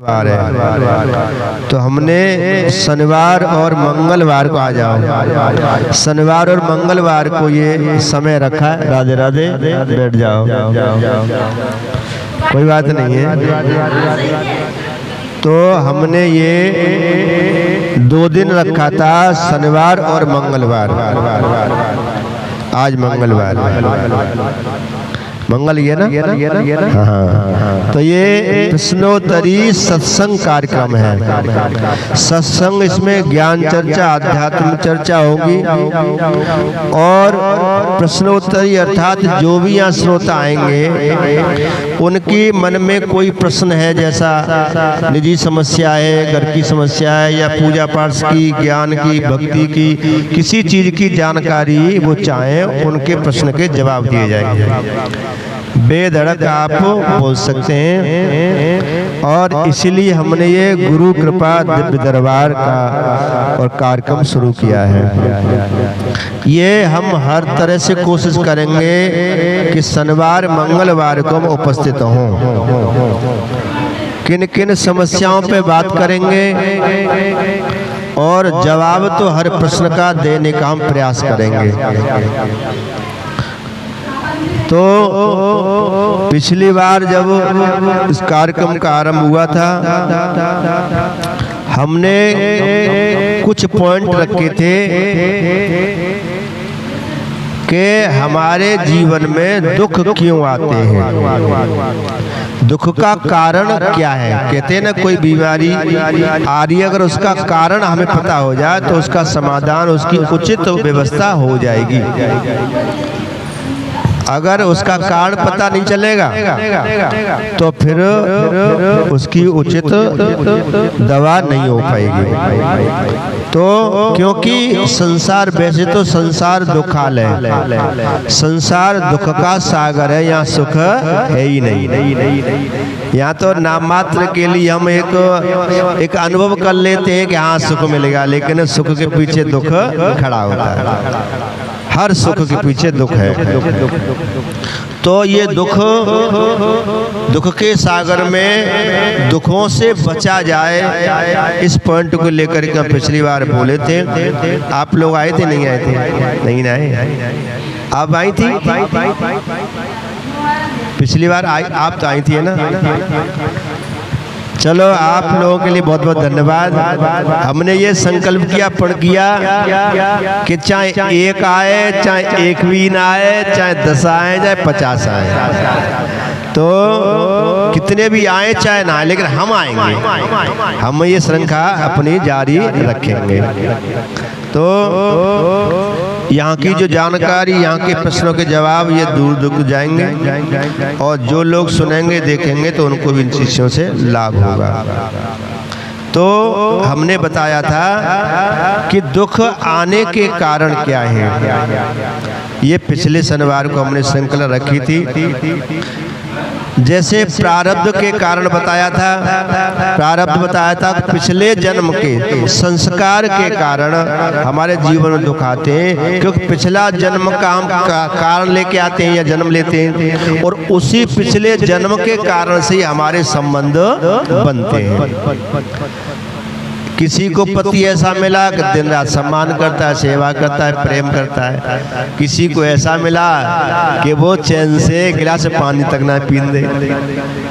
वार है तो हमने शनिवार और मंगलवार को आ जाओ। शनिवार और मंगलवार को ये समय रखा है। राधे राधे, बैठ जाओ, कोई बात नहीं है। तो हमने ये 2 दिन रखा था, शनिवार और मंगलवार। आज मंगलवार, मंगल ये ना, हाँ। तो ये प्रश्नोत्तरी सत्संग कार्यक्रम है। सत्संग, इसमें ज्ञान चर्चा, आध्यात्म चर्चा होगी और प्रश्नोत्तरी अर्थात जो भी यहाँ श्रोता आएंगे उनकी मन में कोई प्रश्न है, जैसा निजी समस्या है, घर की समस्या है, या पूजा पाठ की, ज्ञान की, भक्ति की, किसी चीज की जानकारी वो चाहें, उनके प्रश्न के जवाब दिए जाएंगे। बेधड़क आप बोल सकते हैं। और इसीलिए हमने ये गुरु कृपा दिव्य दरबार का और कार्यक्रम शुरू किया है। ये हम हर तरह से कोशिश करेंगे कि शनिवार मंगलवार को हम उपस्थित हों। किन किन समस्याओं पे बात करेंगे और जवाब तो हर प्रश्न का देने का हम प्रयास करेंगे। तो पिछली बार जब इस कार्यक्रम का आरंभ हुआ था, हमने कुछ पॉइंट रखे थे कि हमारे जीवन में दुख क्यों आते हैं, दुख का कारण क्या है। कहते हैं ना, कोई बीमारी आ रही है, अगर उसका कारण हमें पता हो जाए तो उसका समाधान, उसकी उचित व्यवस्था हो जाएगी। अगर उसका कारण पता नहीं चलेगा तो फिर उसकी उचित दवा नहीं हो पाएगी। तो क्योंकि संसार, वैसे तो संसार दुखालय है, संसार दुख का सागर है, यहाँ सुख है ही नहीं। यहाँ तो नाम मात्र के लिए हम एक अनुभव कर लेते हैं कि हाँ सुख मिलेगा, लेकिन सुख के पीछे दुख खड़ा होता है। हर सुख के पीछे दुख है। तो ये दुख के सागर में दुखों से बचा जाए, इस पॉइंट को लेकर के पिछली बार बोले थे। आप लोग आए थे, नहीं आए थे? नहीं आए, आप आई थी पिछली बार? आप तो आई थी, है ना? चलो, आप लोगों के लिए बहुत बहुत धन्यवाद। हमने ये संकल्प किया, प्रण किया कि चाहे 1 आए, चाहे 1 भी ना आए, चाहे 10 आए, चाहे 50 आए, तो कितने भी आए चाहे ना आए, लेकिन हम आएंगे। हम ये श्रृंखला अपनी जारी रखेंगे। तो यहाँ की जो जानकारी, यहाँ के प्रश्नों के जवाब ये दूर दूर जाएंगे और जो लोग सुनेंगे देखेंगे तो उनको भी इन चीज़ों से लाभ होगा। तो हमने बताया था कि दुख आने के कारण क्या है। ये पिछले शनिवार को हमने श्रृंखला रखी थी। जैसे प्रारब्ध के कारण बताया था, पिछले जन्म के संस्कार के कारण हमारे जीवन में दुख आते हैं, क्योंकि पिछला जन्म का हम कारण लेके आते हैं या जन्म लेते हैं, और उसी पिछले जन्म के कारण से हमारे संबंध बनते हैं। किसी को पति ऐसा मिला कि दिन रात सम्मान करता है, सेवा करता है, प्रेम करता है। किसी को ऐसा मिला कि वो चैन से गिलास पानी तक ना पीन दे,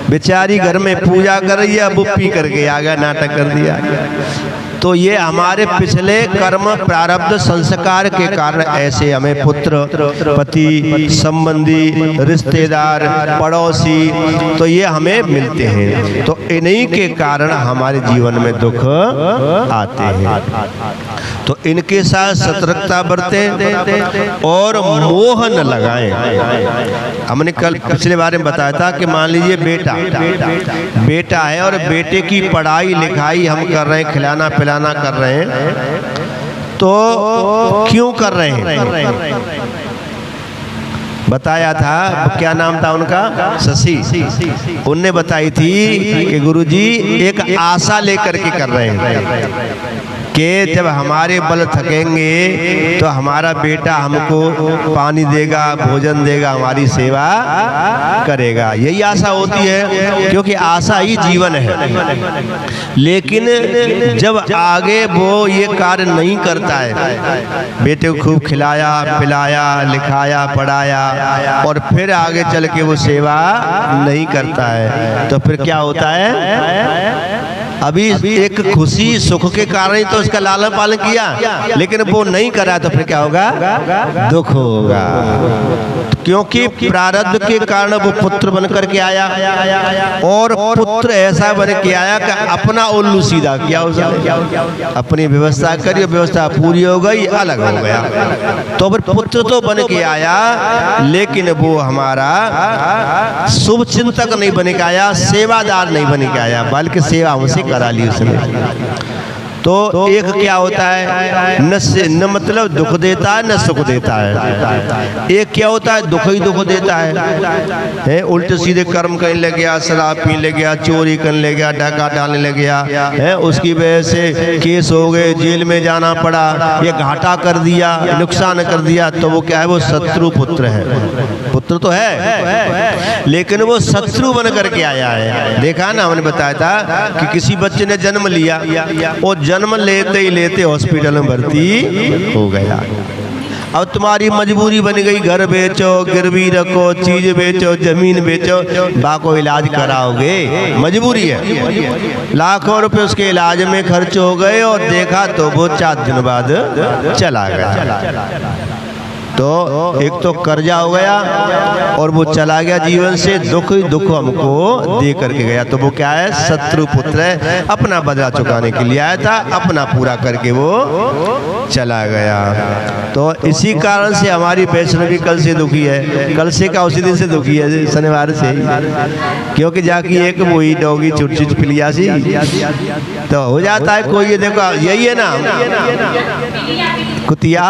बेचारी घर में पूजा कर रही है, अब पी करके आ गया, नाटक कर दिया। तो ये हमारे पिछले कर्म, प्रारब्ध, संस्कार के कारण ऐसे हमें पुत्र, पति, संबंधी, रिश्तेदार, पड़ोसी, तो ये हमें मिलते हैं। तो इन्हीं के कारण हमारे जीवन में दुख आते हैं। तो इनके साथ सतर्कता बरतें और मोह न लगाएं। हमने कल पिछले बारे में बताया था कि मान लीजिए बेटा है और बेटे की पढ़ाई लिखाई हम कर रहे हैं, खिलाना पिलाना कर रहे हैं, तो क्यों कर रहे हैं? बताया था, क्या नाम था उनका? शशि। उनने बताई थी कि गुरुजी एक आशा लेकर के कर रहे हैं। कि जब हमारे बल थकेंगे तो हमारा बेटा हमको पानी देगा, भोजन देगा, हमारी सेवा करेगा। यही आशा होती है, क्योंकि आशा ही जीवन है। लेकिन जब आगे वो ये कार्य नहीं करता है, बेटे को खूब खिलाया पिलाया लिखाया पढ़ाया और फिर आगे चल के वो सेवा नहीं करता है, तो फिर क्या होता है? अभी एक खुशी सुख के कारण ही तो उसका लालन पालन किया, लेकिन वो नहीं करा तो फिर क्या होगा? दुख होगा। क्योंकि प्रारब्ध के कारण वो पुत्र बन करके आया, और पुत्र ऐसा बन के आया कि अपना उल्लू सीधा किया उसने, अपनी व्यवस्था करी, व्यवस्था पूरी हो गई, अलग हो गया। तो फिर पुत्र तो बन के आया, लेकिन वो हमारा शुभ चिंतक नहीं बन के आया, सेवादार नहीं बन के आया, बल्कि सेवा हमसे करा ली उसने। तो एक क्या होता है? न मतलब दुख देता है न सुख देता है। एक क्या होता है? दुख ही दुख देता है, उल्टे सीधे कर्म करने लग गया, शराब पीने लग गया, चोरी करने लग गया, डाका डालने लग गया है, उसकी वजह से केस हो गए, जेल में जाना पड़ा, ये घाटा कर दिया, नुकसान कर दिया, तो वो क्या है? वो शत्रु पुत्र है। पुत्र तो है, लेकिन वो शत्रु बन करके आया है। देखा ना, हमने बताया था कि किसी बच्चे ने जन्म लिया और जन्म लेते ही लेते हॉस्पिटल में भर्ती हो गया। अब तुम्हारी मजबूरी बन गई, घर बेचो, गिरवी रखो, चीज बेचो, जमीन बेचो, बाको इलाज कराओगे, मजबूरी है। लाखों रुपए उसके इलाज में खर्च हो गए और देखा तो वो 4 दिन बाद चला गया। तो एक तो कर्जा हो गया और वो चला गया जीवन से, दुख ही दुख हमको दे करके गया। तो वो क्या है? शत्रु पुत्र है, अपना बदला चुकाने के लिए आया था, अपना पूरा करके वो चला गया। तो इसी कारण से हमारी वैष्णवी कल से दुखी है, कल से का उसी दिन से दुखी है, शनिवार से, क्योंकि जाके एक वही डोगी छुट छुट पिलिया सी तो हो जाता है। कोई ये देखो, यही है ना कुतिया,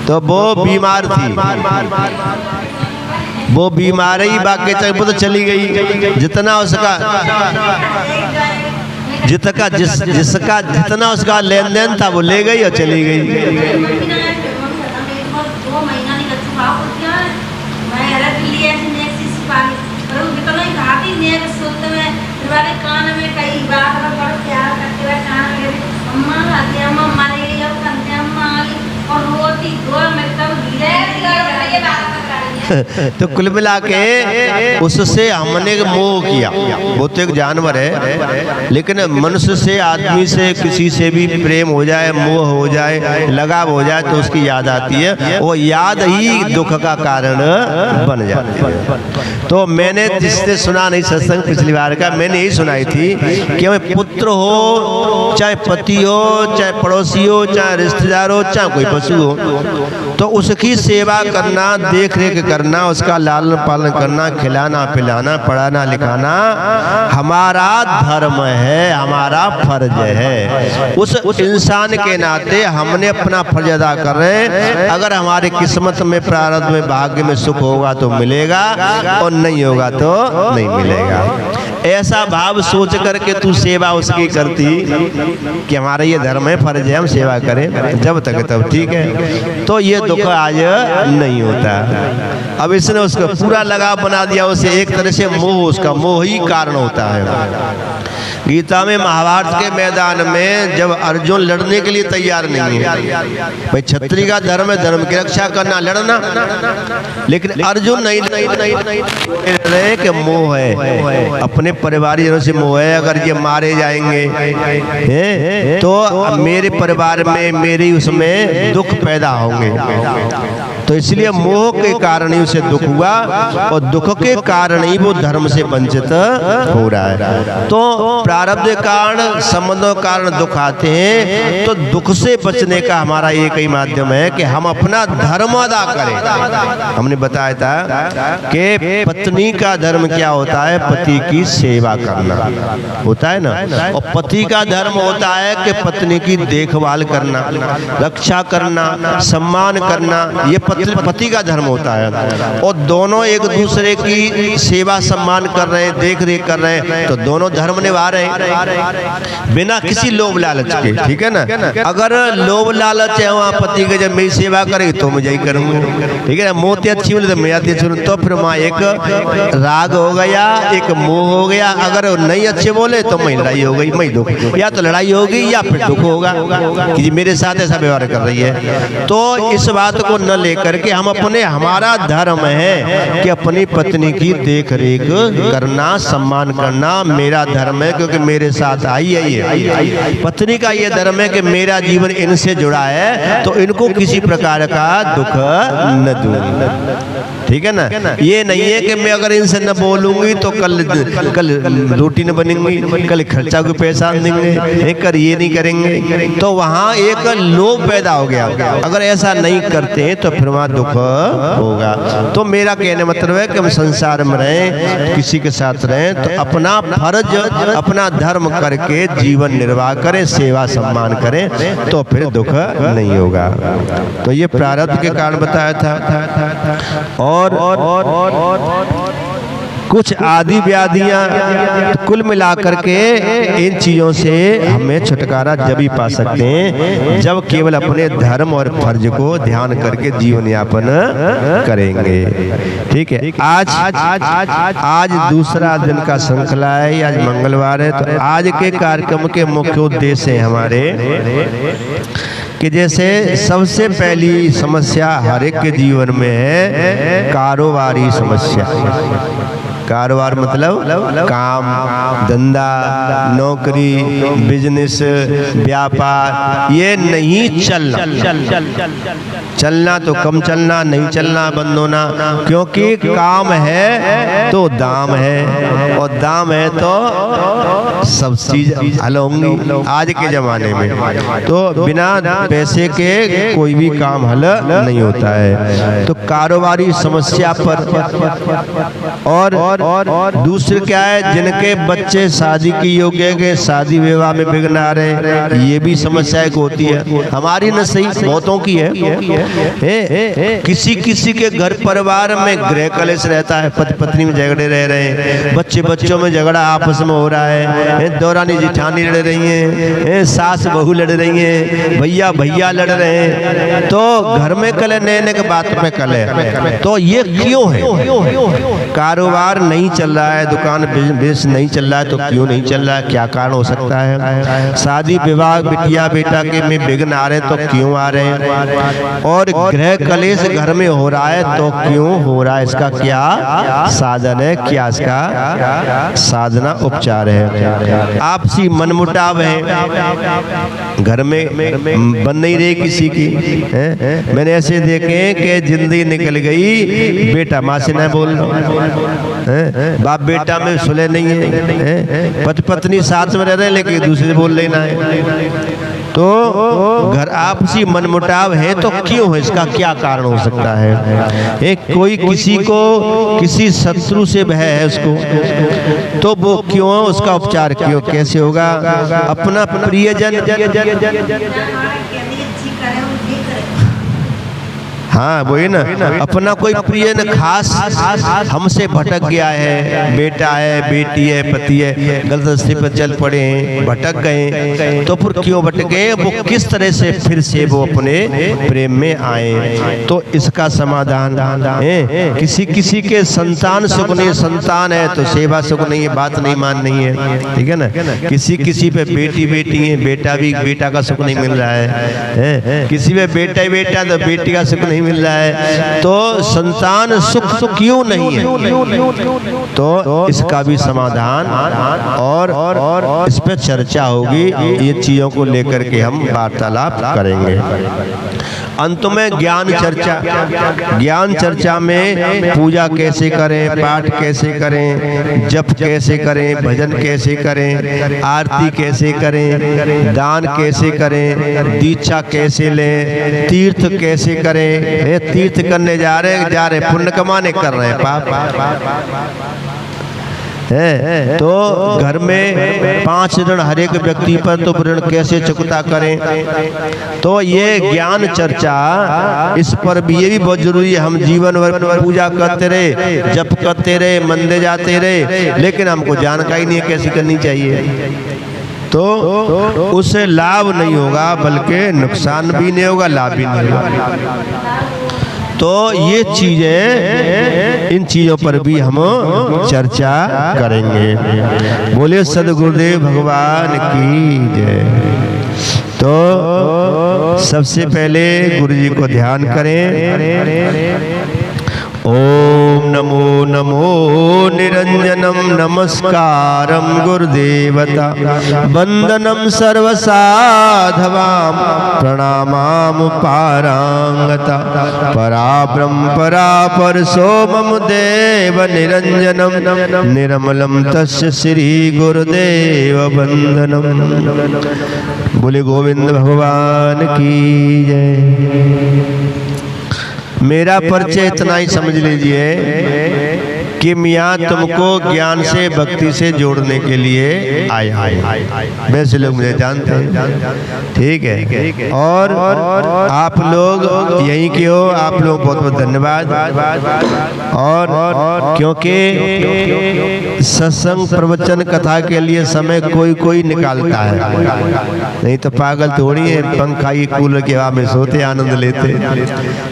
तो वो बीमार थी, वो बीमार ही बाकी तो चली गई। जितना उसका जितना उसका लेन देन था वो ले गई और चली गई। तो कुल मिला के उससे हमने मोह किया। वो तो एक जानवर है, लेकिन मनुष्य से, आदमी से, किसी से भी प्रेम हो जाए, मोह हो जाए, लगाव हो जाए तो उसकी याद आती है, वो याद ही दुख का कारण बन जाती है। तो मैंने जिसने सुना नहीं सत्संग पिछली बार का, मैंने यही सुनाई थी कि पुत्र हो, चाहे पति हो, चाहे पड़ोसी हो, चाहे रिश्तेदार हो, चाहे कोई पशु हो, तो उसकी सेवा करना, देख रेख करना, उसका लालन पालन करना, खिलाना पिलाना, पढ़ाना लिखाना हमारा धर्म है, हमारा फर्ज है। उस इंसान के नाते हमने अपना फर्ज अदा कर रहे हैं। अगर हमारे किस्मत में, प्रारब्ध में, भाग्य में सुख होगा तो मिलेगा और नहीं होगा तो नहीं मिलेगा। ऐसा भाव सोच करके तू सेवा उसकी करती कि हमारा ये धर्म है, फर्ज है, हम सेवा करें, जब तक तब ठीक है, तो ये दुख आज नहीं होता। अब इसने उसको पूरा लगाव बना दिया, उसे एक तरह से मोह, उसका मोह ही कारण होता है। गीता में, महाभारत के मैदान में जब अर्जुन लड़ने के लिए तैयार नहीं है, भाई क्षत्रिय का धर्म है, धर्म की रक्षा करना, लड़ना, लेकिन अर्जुन नहीं रहे कि मोह है, अपने परिवारियों से मोह है। अगर ये मारे जाएंगे तो मेरे परिवार में, मेरी उसमें दुख पैदा होंगे, तो इसलिए मोह के कारण ही उसे दुख हुआ और दुख के कारण ही वो धर्म से वंचित हो रहा है। तो प्रारब्ध कारण, संबंधों कारण दुख आते हैं, तो दुख से बचने का हमारा एक ही माध्यम है कि हम अपना धर्म अदा करें। हमने बताया था कि पत्नी का धर्म क्या होता है? पति की सेवा करना होता है ना, और पति का धर्म होता है कि पत्नी की देखभाल करना, रक्षा करना, सम्मान करना, ये पति का धर्म होता है। और दोनों एक दूसरे की सेवा सम्मान कर रहे हैं, देख रेख कर रहे हैं, तो दोनों धर्म निभा रहे हैं बिना किसी लोभ लालच के। ठीक है ना। अगर लोभ लालच है वहाँ पति के, जब मेरी सेवा करेगी तो मुझे ही करूँगा, ठीक है ना, मोती अच्छी बोले तो मैं आती अच्छी, तो फिर वहाँ एक राग हो गया, एक मोह हो गया। अगर नहीं अच्छे बोले तो मैं लड़ाई हो गई, मैं दुख, या तो लड़ाई होगी या फिर दुख होगा कि मेरे साथ ऐसा व्यवहार कर रही है। तो इस बात को न लेकर के हम अपने, हमारा धर्म है कि अपनी पत्नी की देख रेख करना, सम्मान करना मेरा धर्म है, क्योंकि मेरे साथ आई है ये पत्नी का ये धर्म है कि मेरा जीवन इनसे जुड़ा है, तो इनको किसी प्रकार का दुख न दूं। ठीक है ना। ये नहीं है कि मैं अगर इनसे न बोलूंगी तो कल रोटी न बनेंगी, कल खर्चा को पैसा देंगे, कर ये नहीं करेंगे, तो वहाँ एक लोभ पैदा हो गया। अगर ऐसा नहीं करते तो फिर वहाँ दुख होगा। तो मेरा कहने मतलब है कि हम संसार में रहें, किसी के साथ रहें, तो अपना फर्ज, अपना धर्म करके जीवन निर्वाह करें, सेवा सम्मान करें, तो फिर दुख नहीं होगा। तो ये प्रारब्ध के कारण बताया था। और कुछ आदि व्याधियां कुल मिलाकर के इन चीजों से हमें छुटकारा जब ही पा सकते हैं जब केवल अपने धर्म और फर्ज को ध्यान करके जीवन यापन करेंगे। ठीक है। आज दूसरा दिन का श्रृंखला है, आज मंगलवार है। तो आज के कार्यक्रम के मुख्य उद्देश्य हैं हमारे कि जैसे सबसे पहली समस्या हर एक के जीवन में है कारोबारी समस्या। कारोबार मतलब काम, धंधा, नौकरी, बिजनेस, व्यापार, ये नहीं चलना तो कम चलना, नहीं चलना बंद होना, क्योंकि काम है तो दाम है, और दाम है तो सब चीज हल होंगी आज के जमाने में। तो बिना पैसे के कोई भी काम हल नहीं होता है। तो कारोबारी समस्या पर और दूसरे क्या है, जिनके बच्चे शादी की योग्य के शादी विवाह में विघ्न आ रहे हैं, ये भी समस्या एक होती है। हमारी न सही, बहुतों की है। किसी किसी के घर परिवार में गृह कलेश रहता है, पति पत्नी में झगड़े रह रहे हैं, बच्चे बच्चों में झगड़ा आपस में हो रहा है, दौरानी जिठानी लड़ रही है, सास बहू लड़ रही है, भैया भैया लड़ रहे हैं। तो घर में कले, नए नए के बात में कले, तो ये क्यों है? कारोबार नहीं चल रहा है, दुकान बिजनेस नहीं चल रहा है, तो क्यों नहीं चल रहा है? क्या कारण हो सकता है? शादी विवाह बिटिया बेटा के में विघ्न आ रहे हैं, तो क्यों आ रहे हैं? और गृह कलेश घर में हो रहा है, तो क्यों हो रहा है? इसका क्या साधन है? क्या इसका साधना उपचार है? आपसी मनमुटाव है, घर में बन नहीं रही किसी की है? मैंने ऐसे देखे कि जिंदगी निकल गई, बेटा माँ से न बोल बाप बेटा में सुलह नहीं है, पति पत्नी साथ में रह रहे हैं लेकिन दूसरे से बोल लेना है। तो घर आपसी मनमुटाव है, तो क्यों है? इसका क्या कारण हो सकता है? एक कोई किसी को किसी शत्रु से भय है उसको, तो वो क्यों, उसका उपचार क्यों, कैसे होगा? अपना प्रियजन, हाँ वही ना, अपना कोई प्रिय न खास हमसे भटक गया है, बेटा है, बेटी है, पति है, गलत रास्ते पर चल पड़े हैं, भटक गए, तो फिर क्यों भटके? वो किस तरह से फिर से वो अपने प्रेम में आए? तो इसका समाधान है। किसी किसी के संतान सुख नहीं, संतान है तो सेवा सुख नहीं है, बात नहीं मान नहीं है, ठीक है ना। किसी किसी पे बेटी बेटी है, बेटा भी बेटा का सुख नहीं मिल रहा है, किसी पे बेटा ही बेटा तो बेटी का सुख नहीं मिल रहा है। तो संतान सुख क्यों नहीं है? तो इसका भी समाधान और इस पे चर्चा होगी। ये चीजों को लेकर के हम वार्तालाप करेंगे। अंत में ज्ञान चर्चा। ज्ञान चर्चा में पूजा कैसे करें, पाठ कैसे करें, जप कैसे करें, भजन कैसे करें, आरती कैसे करें, दान कैसे करें, दीक्षा कैसे लें, तीर्थ कैसे करें। तीर्थ करने जा रहे पुण्य कमाने कर रहे हैं पाप। है। तो घर में 5 ऋण हर एक व्यक्ति पर, तो ऋण कैसे चुकता करें। तो ये ज्ञान चर्चा, इस पर भी ये भी बहुत जरूरी है। हम जीवन भर पूजा करते रहे, जप करते रहे, मंदिर जाते रहे, लेकिन हमको जानकारी नहीं है कैसी करनी चाहिए, तो उससे लाभ नहीं होगा, बल्कि नुकसान भी नहीं होगा, लाभ भी नहीं होगा। तो ये चीजें, इन चीजों पर भी हम चर्चा करेंगे। बोले सद्गुरुदेव भगवान की जय। तो सबसे पहले गुरु जी को ध्यान करें। ओम नमो नमो निरंजनम नमस्कारम गुरुदेवता वंदनम सर्वसाधवाम प्रणामाम पारांगता पराब्रह्म परापर सोमम देव निरंजनम निर्मलम तस्य श्री गुरुदेव वंदनम। बोले गोविंद भगवान की जय। मेरा परिचय इतना ही समझ लीजिए कि मियाँ तुमको ज्ञान से, भक्ति से जोड़ने के लिए आया। वैसे लोग मुझे जानते हैं, ठीक है। और आप लोग यहीं के हो, आप लोग बहुत बहुत धन्यवाद। और क्योंकि सत्संग प्रवचन कथा के लिए समय कोई कोई निकालता है, नहीं तो पागल थोड़ी है पंखा ये कूलर की हवा में सोते आनंद लेते।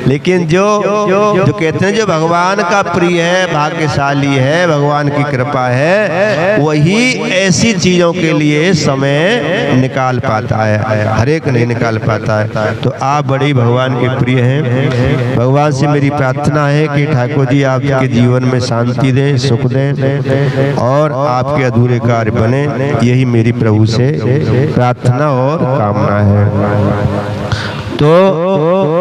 लेकिन जो कहते हैं जो भगवान का प्रिय है, भाग्यशाली है, भगवान की कृपा है, वही ऐसी चीजों के लिए समय निकाल पाता है, हर एक नहीं निकाल पाता है। तो आप बड़े भगवान के प्रिय हैं। भगवान से मेरी प्रार्थना है कि ठाकुर जी आपके जीवन में शांति दें, सुख दें और आपके अधूरे कार्य बने, यही मेरी प्रभु से प्रार्थना और कामना है। तो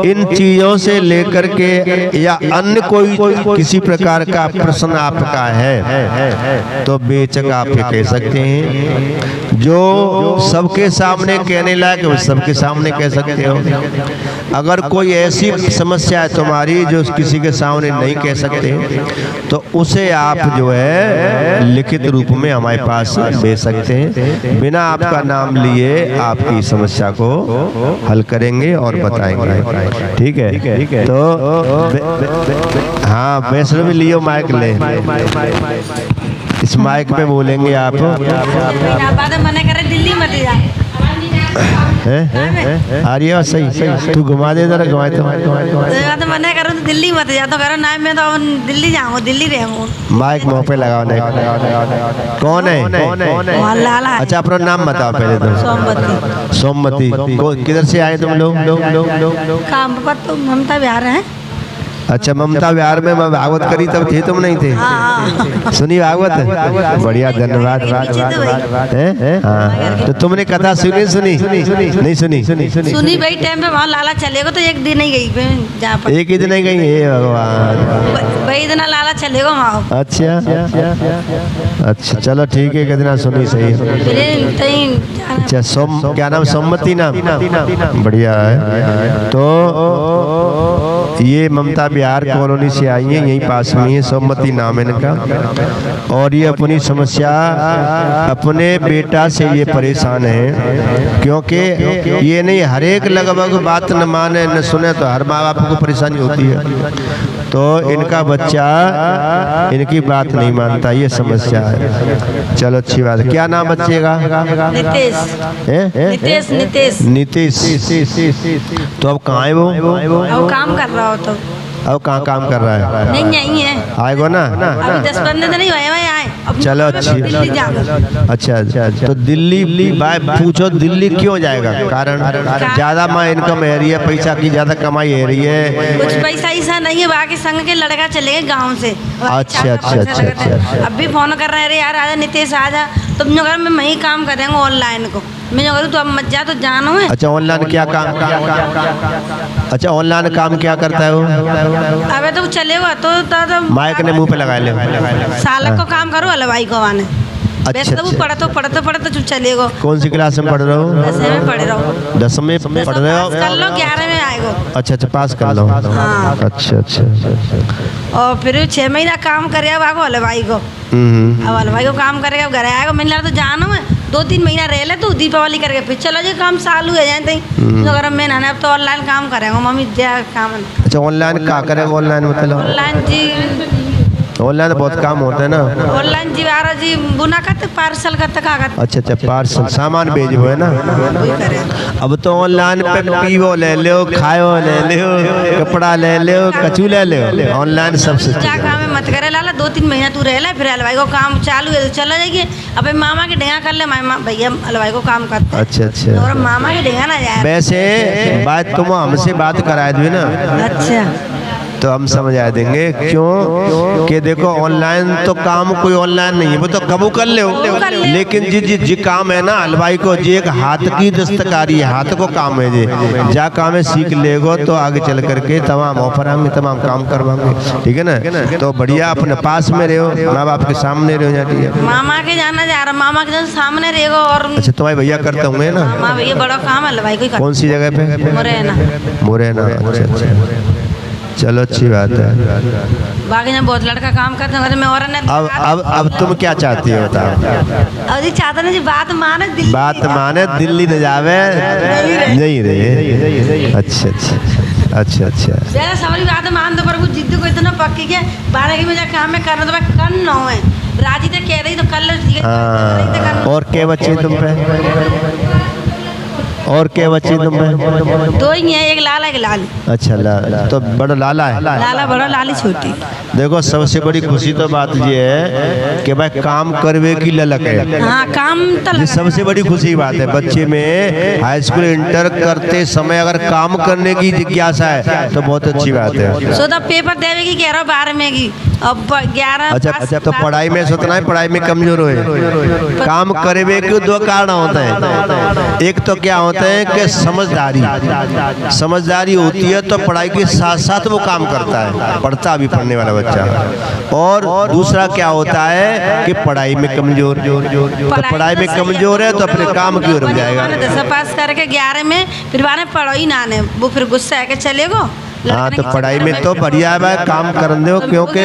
इन चीजों से लेकर के या अन्य कोई किसी प्रकार का प्रश्न आपका है तो बेचक आप कह सकते हैं। जो सबके सामने कहने लायक वो सबके सामने कह सकते हो। अगर कोई ऐसी समस्या है तुम्हारी जो किसी के सामने नहीं कह सकते तो उसे आप जो है लिखित रूप में हमारे पास भेज सकते हैं। बिना आपका नाम लिए आपकी समस्या को हल करेंगे और बताएंगे। ठीक है। तो हाँ, वैष्णव भी लियो माइक ले, इस माइक में बोलेंगे आप। मना करे दिल्ली मत जा। आर्य सही तू घुमा दे जरा, घुमाए तो मना करो तो दिल्ली मत जा, तो करो ना मैं तो दिल्ली जाऊंगा, दिल्ली रहूंगा। माइक मुंह पे लगाओ। नहीं कौन है? लाला। अच्छा अपना नाम बताओ पहले तो। सोमवती। किधर से आए तुम लोग? काम पर तो ममता बिहार है। अच्छा, ममता विहार में मैं भागवत करी तब थे, तुम नहीं थे? सुनी भागवत? बढ़िया, धन्यवाद। हाँ, तो तुमने कथा सुनी? नहीं सुनी भाई। टाइम पे वहाँ लाला चलेगा तो एक दिन ही गई जहाँ पर। एक ही दिन ही गई? हे भगवान, वही दिन लाला चलेगा वहाँ। अच्छा चलो ठीक है, कितना सुनी सही। अच्छा क्या नाम? सोमवती नाम, बढ़िया है। तो ये ममता बिहार कॉलोनी से आई है, यहीं पास में है, सोमवती नाम है इनका। और ये अपनी समस्या अपने बेटा से ये परेशान है, क्योंकि ये नहीं हर एक लगभग बात न माने न सुने, तो हर माँ बाप को परेशानी होती है। तो इनका बच्चा इनकी बात नहीं मानता, ये समस्या है। चलो अच्छी बात है। क्या नाम बच्चे का? नीतीश। तो अब कहाँ है वो? अब काम कर रहा हो। तो अब कहाँ काम कर रहा है? नहीं है, आएगा ना? अभी 10-15 दिन नहीं हुए आए। चलो अच्छी। अच्छा तो दिल्ली पूछो दिल्ली क्यों जाएगा? कारण ज्यादा माँ इनकम है रही है, पैसा की ज्यादा कमाई है रही है। कुछ पैसा ऐसा नहीं है, बाकी संग के लड़का चले गए गाँव से। अच्छा। अब भी फोन कर रहे हैं, यार आजा नीतीश आजा, तुम जो घर में वही काम करेंगे ऑनलाइन को। मैं जो करूँ तो अब मत जा, तो जानो है। अच्छा ऑनलाइन क्या काम? अच्छा ऑनलाइन काम क्या करता है वो? अबे तो चलेगा तो माइक ने मुंह पे लगा ले। सालक को काम करो हलवाई को आने। वैसे तो वो पढ़ते चुप चले गो। कौन सी क्लास में पढ़ रहे हो? 10वीं में पढ़ रहा हूँ। 10वीं में पढ़ रहे हो? पास कर लो, 11 में आएगो। अच्छा अच्छा, पास कर लो। हाँ। अच्छा अच्छा। और फिर 6 महीना काम करे आगो हलवाई को। अब हलवाई को काम करेगा, घर आएगा। मैंने लगा तो जानो मैं 2-3 महीना रह ले, तू दीपावली करके फिर चलो जी काम चालू है जाए तो अगर मैं ना अब तो ऑनलाइन काम करेंगे मम्मी जा काम। अच्छा, ऑनलाइन क्या करेगा? ऑनलाइन मतलब ऑनलाइन जी, ऑनलाइन बहुत काम होता है ना। ऑनलाइन जी आ रहा जी, बुना करते पार्सल करते का करते। अच्छा अच्छा, पार्सल सामान भेजो है ना। वही करे। अब तो ऑनलाइन पे पीवो ले लो, खाओ ले लो, कपड़ा ले लो, कचू ले लो, ऑनलाइन सब जा काम मत करे लाला, 2-3 महीना तू रह ले, फिर हलवाई को काम चालू है तो चला जाएगी। अब मामा के डेगा कर ले, मामा भैया हलवाई को काम करते। अच्छा अच्छा। और मामा के डेगा ना जाए। वैसे बात तुम हमसे बात कराए दो ना, अच्छा तो हम समझा देंगे। क्यों कि देखो ऑनलाइन तो काम कोई ऑनलाइन नहीं है, वो तो कबू कर ले, लेकिन जी काम है ना हलवाई को, जी एक हाथ की दस्तकारी है, हाथ को काम है जी, जा काम है सीख लेगो तो आगे चल करके तमाम ऑफर आएंगे, तमाम काम करवाएंगे। ठीक है ना। तो बढ़िया अपने पास में रहो, माँ बाप के सामने रहो जाती है। मामा के जाना जा रहा, मामा के सामने रहेगो। और अच्छा, तुम्हारे भैया करते होंगे ना? माँ भैया बड़ा काम है हलवाई को। कौन सी जगह पे? मुरैना। मुरैना। अच्छा अच्छा, चलो अच्छी बात है। बाकी में बहुत लड़का काम करते हैं मैं। और अब तुम क्या चाहती हो बताओ? अभी चाहते ना जी बात माने, दिल्ली बात माने, दिल्ली न जावे नहीं रहे। अच्छा अच्छा अच्छा अच्छा। जरा सवाल बात मान दो, पर वो जिद्द को इतना पक्की के 12 की मुझे काम में करना तो मैं कर न है राजी तो कह रही तो कर लो। और क्या बच्चे तुम पे? और क्या बच्चे तुम पे? 2 ही है, एक लाला एक लाली। अच्छा तो बड़ा लाला है? लाला बड़ा, लाली छोटी। देखो सबसे बड़ी खुशी तो बात ये है कि भाई काम करवे की ललक है। हाँ, काम तो ये सबसे बड़ी खुशी बात है। बच्चे में हाई स्कूल इंटर करते समय अगर काम करने की जिज्ञासा है तो बहुत अच्छी बात है। सो पेपर देवे की कह रहा 12 में की, अब 11। अच्छा, तो पढ़ाई में सोचना है, पढ़ाई में कमजोर हो, काम करवे के 2 कारण होते हैं। एक तो क्या होता है कि समझदारी होती है तो पढ़ाई के साथ साथ वो काम करता है, पढ़ता भी पढ़ने वाला बच्चा। और दूसरा क्या होता है कि पढ़ाई में कमजोर, तो पढ़ाई में कमजोर है तो अपने काम की ओर जाएगा। 10 पास करके 11 में फिर बाने पढ़ो ही ना, वो फिर गुस्सा है कि चलेगो। हाँ, तो पढ़ाई में तो बढ़िया है काम कर दो, क्योंकि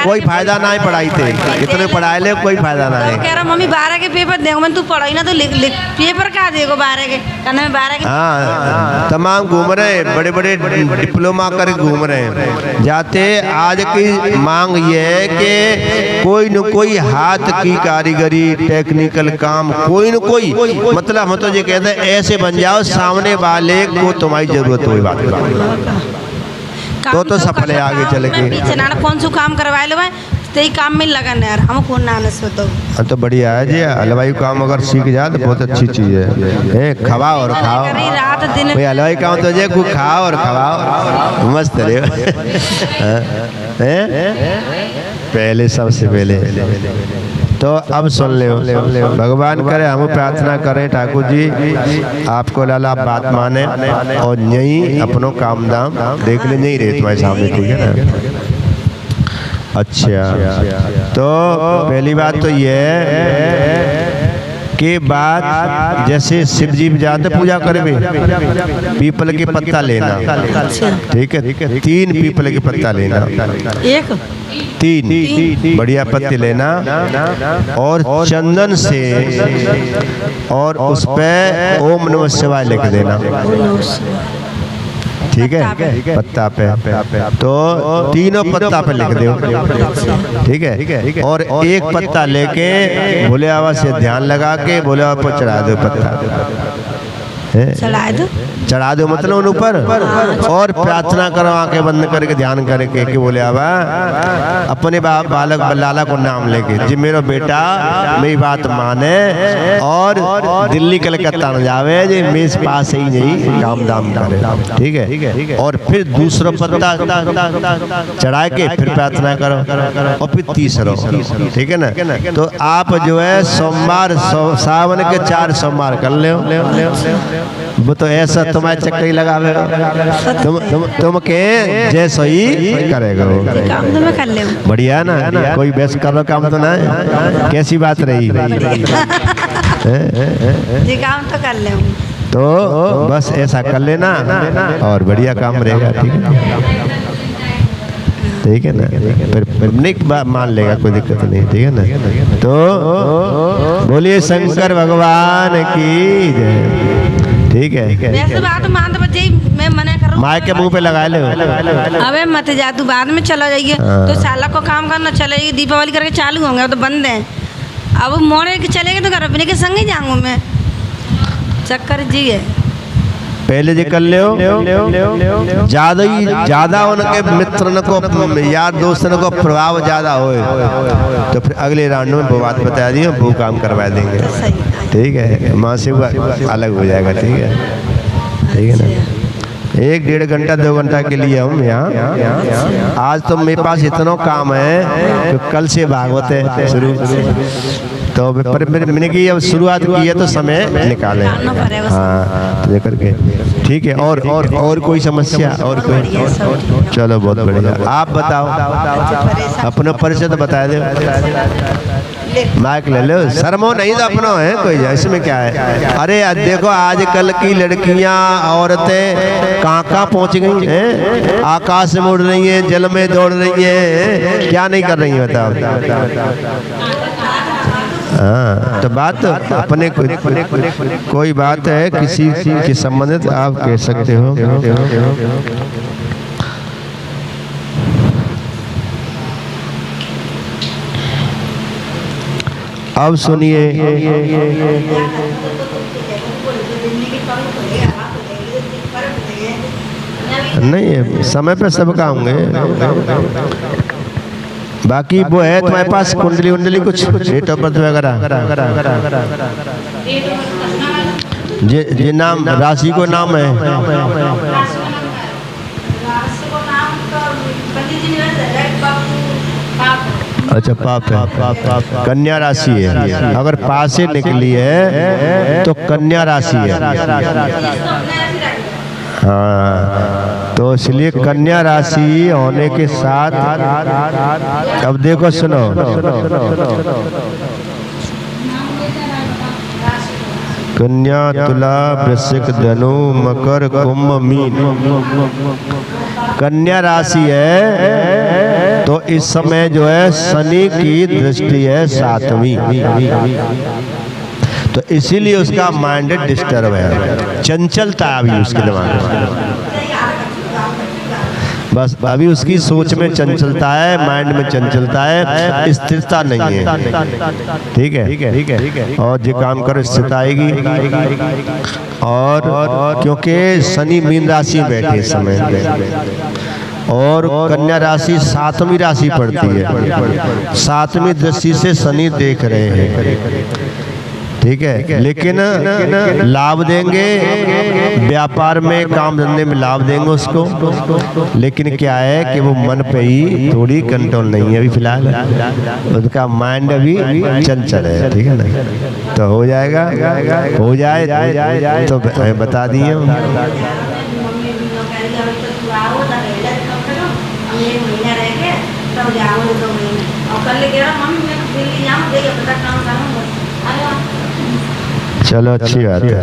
कोई फायदा ना है पढ़ाई से, इतने पढ़ाई ले कोई फायदा ना है। कह रहा मम्मी 12 के पेपर देंगे, मैं तू पढ़ो ही ना तो लिख पेपर का देगो 12 के, कहना मैं 12 के। हाँ, तमाम घूम रहे हैं, बड़े बड़े डिप्लोमा कर घूम रहे हैं जाते। आज की मांग ये है कि कोई न कोई हाथ की कारीगरी, टेक्निकल काम, कोई न कोई, मतलब हम तो ये कहते हैं ऐसे बन जाओ सामने वाले को तुम्हारी जरूरत हो बात तो सफल है आगे चले के। पीछे ना कौन सा काम करवाए लो भाई, तेरी काम में लगन है यार, हम कौन ना सो तो। हाँ, तो बढ़िया है जी, हलवाई काम अगर सीख जाए तो बहुत अच्छी चीज़ है। खवाओ और खाओ, रात दिन भाई हलवाई काम तो जे कुछ खाओ और खवाओ, मस्त रहे। पहले सबसे पहले तो अब सुन ले, भगवान करे हम प्रार्थना करें ठाकुर जी आपको लाला बात माने और यही अपनों काम दाम देख ले, नहीं रहे तुम्हारे सामने। ठीक है ना। अच्छा, तो पहली बात तो ये है कि बात जैसे शिव जी जाते पूजा करवे, पीपल के पत्ता लेना। ठीक है, 3 पीपल के पत्ता लेना, 3 बढ़िया पत्ते लेना और चंदन से और उस पे ओम नमः शिवाय लिख देना। ठीक है, पत्ता पे तो 3 पत्ता पे लिख दो। ठीक है, और एक पत्ता लेके भोले बाबा से ध्यान लगा के भोले बाबा पर चढ़ा दो पत्ता। चढ़ा दो मतलब उन ऊपर, और प्रार्थना करो आंखें बंद करके ध्यान करके कि बोले बाबा अपने बालक लाला को नाम लेके जी मेरा बेटा मेरी बात माने और दिल्ली कलकत्ता न जावे जी, मेरे पास ही नहीं काम दाम करे। ठीक है, और फिर दूसरा पत्ता चढ़ा के फिर प्रार्थना करो और फिर तीसरा। ठीक है ना। तो आप जो है सोमवार सावन के 4 सोमवार कर ले, वो तो ऐसा तुम्हारे चक्कर ही लगावे तुम के जैसा ही करेगा काम तो मैं कर ले बढ़िया ना कोई बेस कर काम तो ना है कैसी बात रही जी काम तो कर ले तो बस ऐसा कर लेना और बढ़िया काम रहेगा ठीक है ना फिर नहीं मान लेगा कोई दिक्कत नहीं ठीक है ना तो बोलिए शंकर भगवान की जय ठीक है वैसे बात मान तो बच्चे मैं मना कर माँ के मुंह पे लगा ले अबे मत जा तू बाद में चला जाइए तो साला को काम करना चला जाइए दीपावली करके चालू होंगे तो बंद है अब मोड़े के चलेंगे तो घर अपने के संग ही जाऊंगा मैं चक्कर जी है पहले जी कर ले ज्यादा उनके मित्र को यार दोस्तों को प्रभाव ज्यादा होए तो फिर अगले राउंड में वो बात बता दी वो काम करवा देंगे ठीक है माँ से अलग हो जाएगा ठीक है ना 1-1.5 घंटा 2 घंटा के लिए हम यहाँ आज तो मेरे पास इतना काम है तो कल से भागवत है शुरू तो मैंने की अब शुरुआत की है तो समय निकाले हाँ तो करके ठीक है और कोई समस्या और कोई चलो बहुत बढ़िया आप बताओ अपना परिचय तो बता दो माइक ले लो शर्मो नहीं तो अपना है कोई इसमें क्या है अरे देखो आजकल की लड़कियां औरतें कहाँ पहुंच गई हैं आकाश में उड़ रही हैं जल में दौड़ रही हैं क्या नहीं कर रही हैं बताओ हाँ तो बात अपने कोई बात है किसी के संबंधित आप कह सकते हो अब सुनिए नहीं समय पे सब काम होंगे बाकी वो है तुम्हारे पास कुंडली उंडली कुछ डेट ऑफ बर्थ वगैरह जे नाम राशि को नाम है अच्छा पाप है कन्या राशि है अगर पास से निकली है तो कन्या राशि है हाँ तो इसलिए कन्या राशि होने के साथ अब देखो सुनो कन्या तुला वृश्चिक धनु मकर कुंभ मीन कन्या राशि है तो इस समय जो है शनि की दृष्टि है 7वीं तो इसीलिए उसका माइंड डिस्टर्ब है चंचलता अभी उसके दिमाग में बस अभी उसकी सोच में चंचलता है माइंड में चंचलता है स्थिरता नहीं है ठीक है और जो काम करो स्थिरता आएगी और क्योंकि शनि मीन राशि में बैठे इस समय और कन्या राशि 7वीं राशि पड़ती है 7वीं दृष्टि से शनि देख रहे हैं ठीक है लेकिन लाभ देंगे व्यापार में काम धंधे में लाभ देंगे उसको लेकिन क्या है कि वो मन पे ही थोड़ी कंट्रोल नहीं है अभी फिलहाल उसका माइंड अभी चंचल है ठीक है ना तो हो जाएगा हो जाए तो बता दिए चलो अच्छी बात है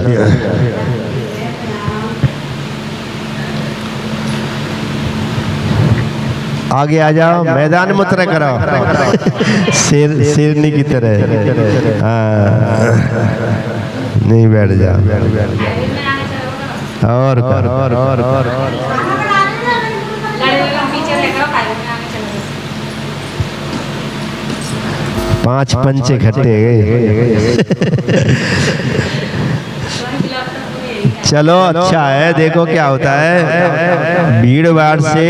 आगे आ जाओ मैदान में उतर करो शेरनी की तरह हाँ नहीं बैठ जाओ और 5 पंचे इकट्ठे गए चलो अच्छा है देखो क्या होता है भीड़ भाड़ से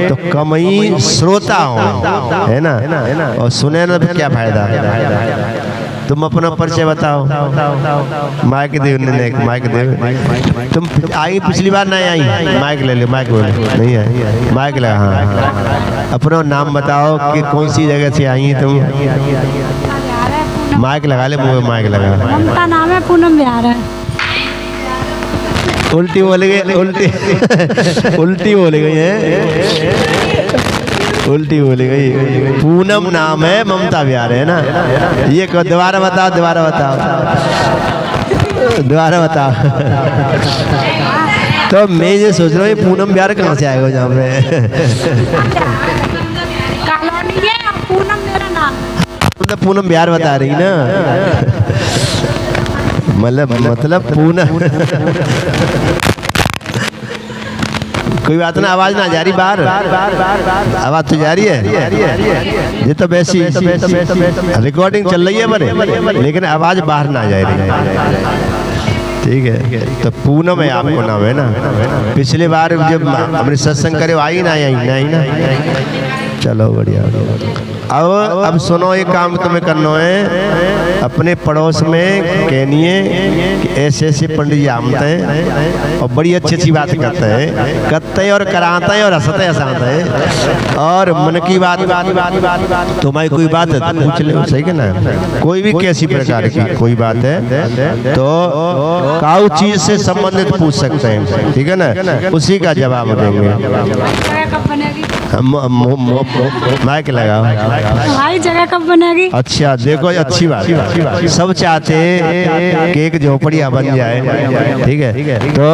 तो कम ही श्रोता हो है ना और सुने ना क्या फायदा तुम अपना परिचय बताओ माइक दे माइक दे तुम आई पिछली बार नहीं आई माइक ले ले माइक नहीं आई माइक लगा हाँ अपना नाम बताओ कि कौन सी जगह से आई तुम माइक लगा ले मुँह माइक लगा उनका नाम है पूनम बिहार है उल्टी बोल गए, उल्टी बोल गई है, उल्टी बोली गई। पूनम नाम है, ममता बिहार है ना। ये दोबारा बताओ, दोबारा बताओ, दोबारा बताओ। तो मैं ये सोच रहा हूँ पूनम बिहार कहाँ से आएगा जहाँ पे? कॉलोनी है, पूनम मेरा नाम। तो पूनम बिहार बता रही ना, मतलब पूनम। कोई बात ना, आवाज ना जा रही बाहर, आवाज तो जा रही है। ये तो वैसी रिकॉर्डिंग चल रही है बने, लेकिन आवाज बाहर ना जा रही है। ठीक है, तो पूनम है आपको नाम है ना। पिछली बार जब हमने सत्संग करे आई ना, आई ना। चलो बढ़िया। अब सुनो, एक काम तुम्हें करना है, अपने पड़ोस में कहनिए कि ऐसे ऐसे पंडित जी आमते हैं और बड़ी अच्छी अच्छी बात करते हैं और कराते हैं और हंसते हंसाते हैं और मन की बात तुम्हारी कोई बात है तो पूछ ले, सही है ना। कोई भी कैसी प्रकार की कोई बात है तो काउ चीज से संबंधित पूछ सकते हैं, ठीक है ना, उसी का जवाब देंगे। माइक लगाओ भाई, जगह कब बनेगी? अच्छा देखो, अच्छी बात, सब चाहते हैं कि एक झोपड़िया बन जाए, ठीक है, तो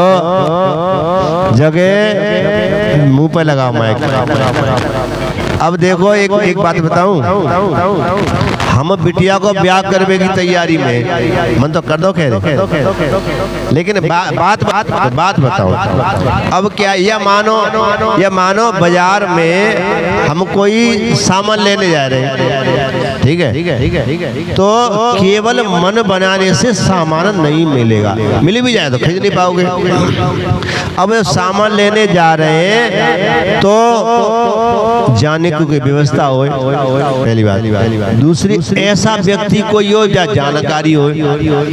जगह मुंह पे लगाओ माइक। अब देखो एक बात बताऊं, हम बिटिया को ब्याह करने की तैयारी में मन तो कर दो खैर, लेकिन बात बताओ। अब क्या यह मानो बाजार में हम कोई सामान लेने जा रहे हैं, ठीक है, तो केवल मन बनाने से सामान नहीं मिलेगा, मिल भी जाए तो खरीद नहीं पाओगे। अब सामान लेने जा रहे हैं तो जाने की कोई व्यवस्था हो, पहली बात। दूसरी, ऐसा व्यक्ति कोई हो या जानकारी हो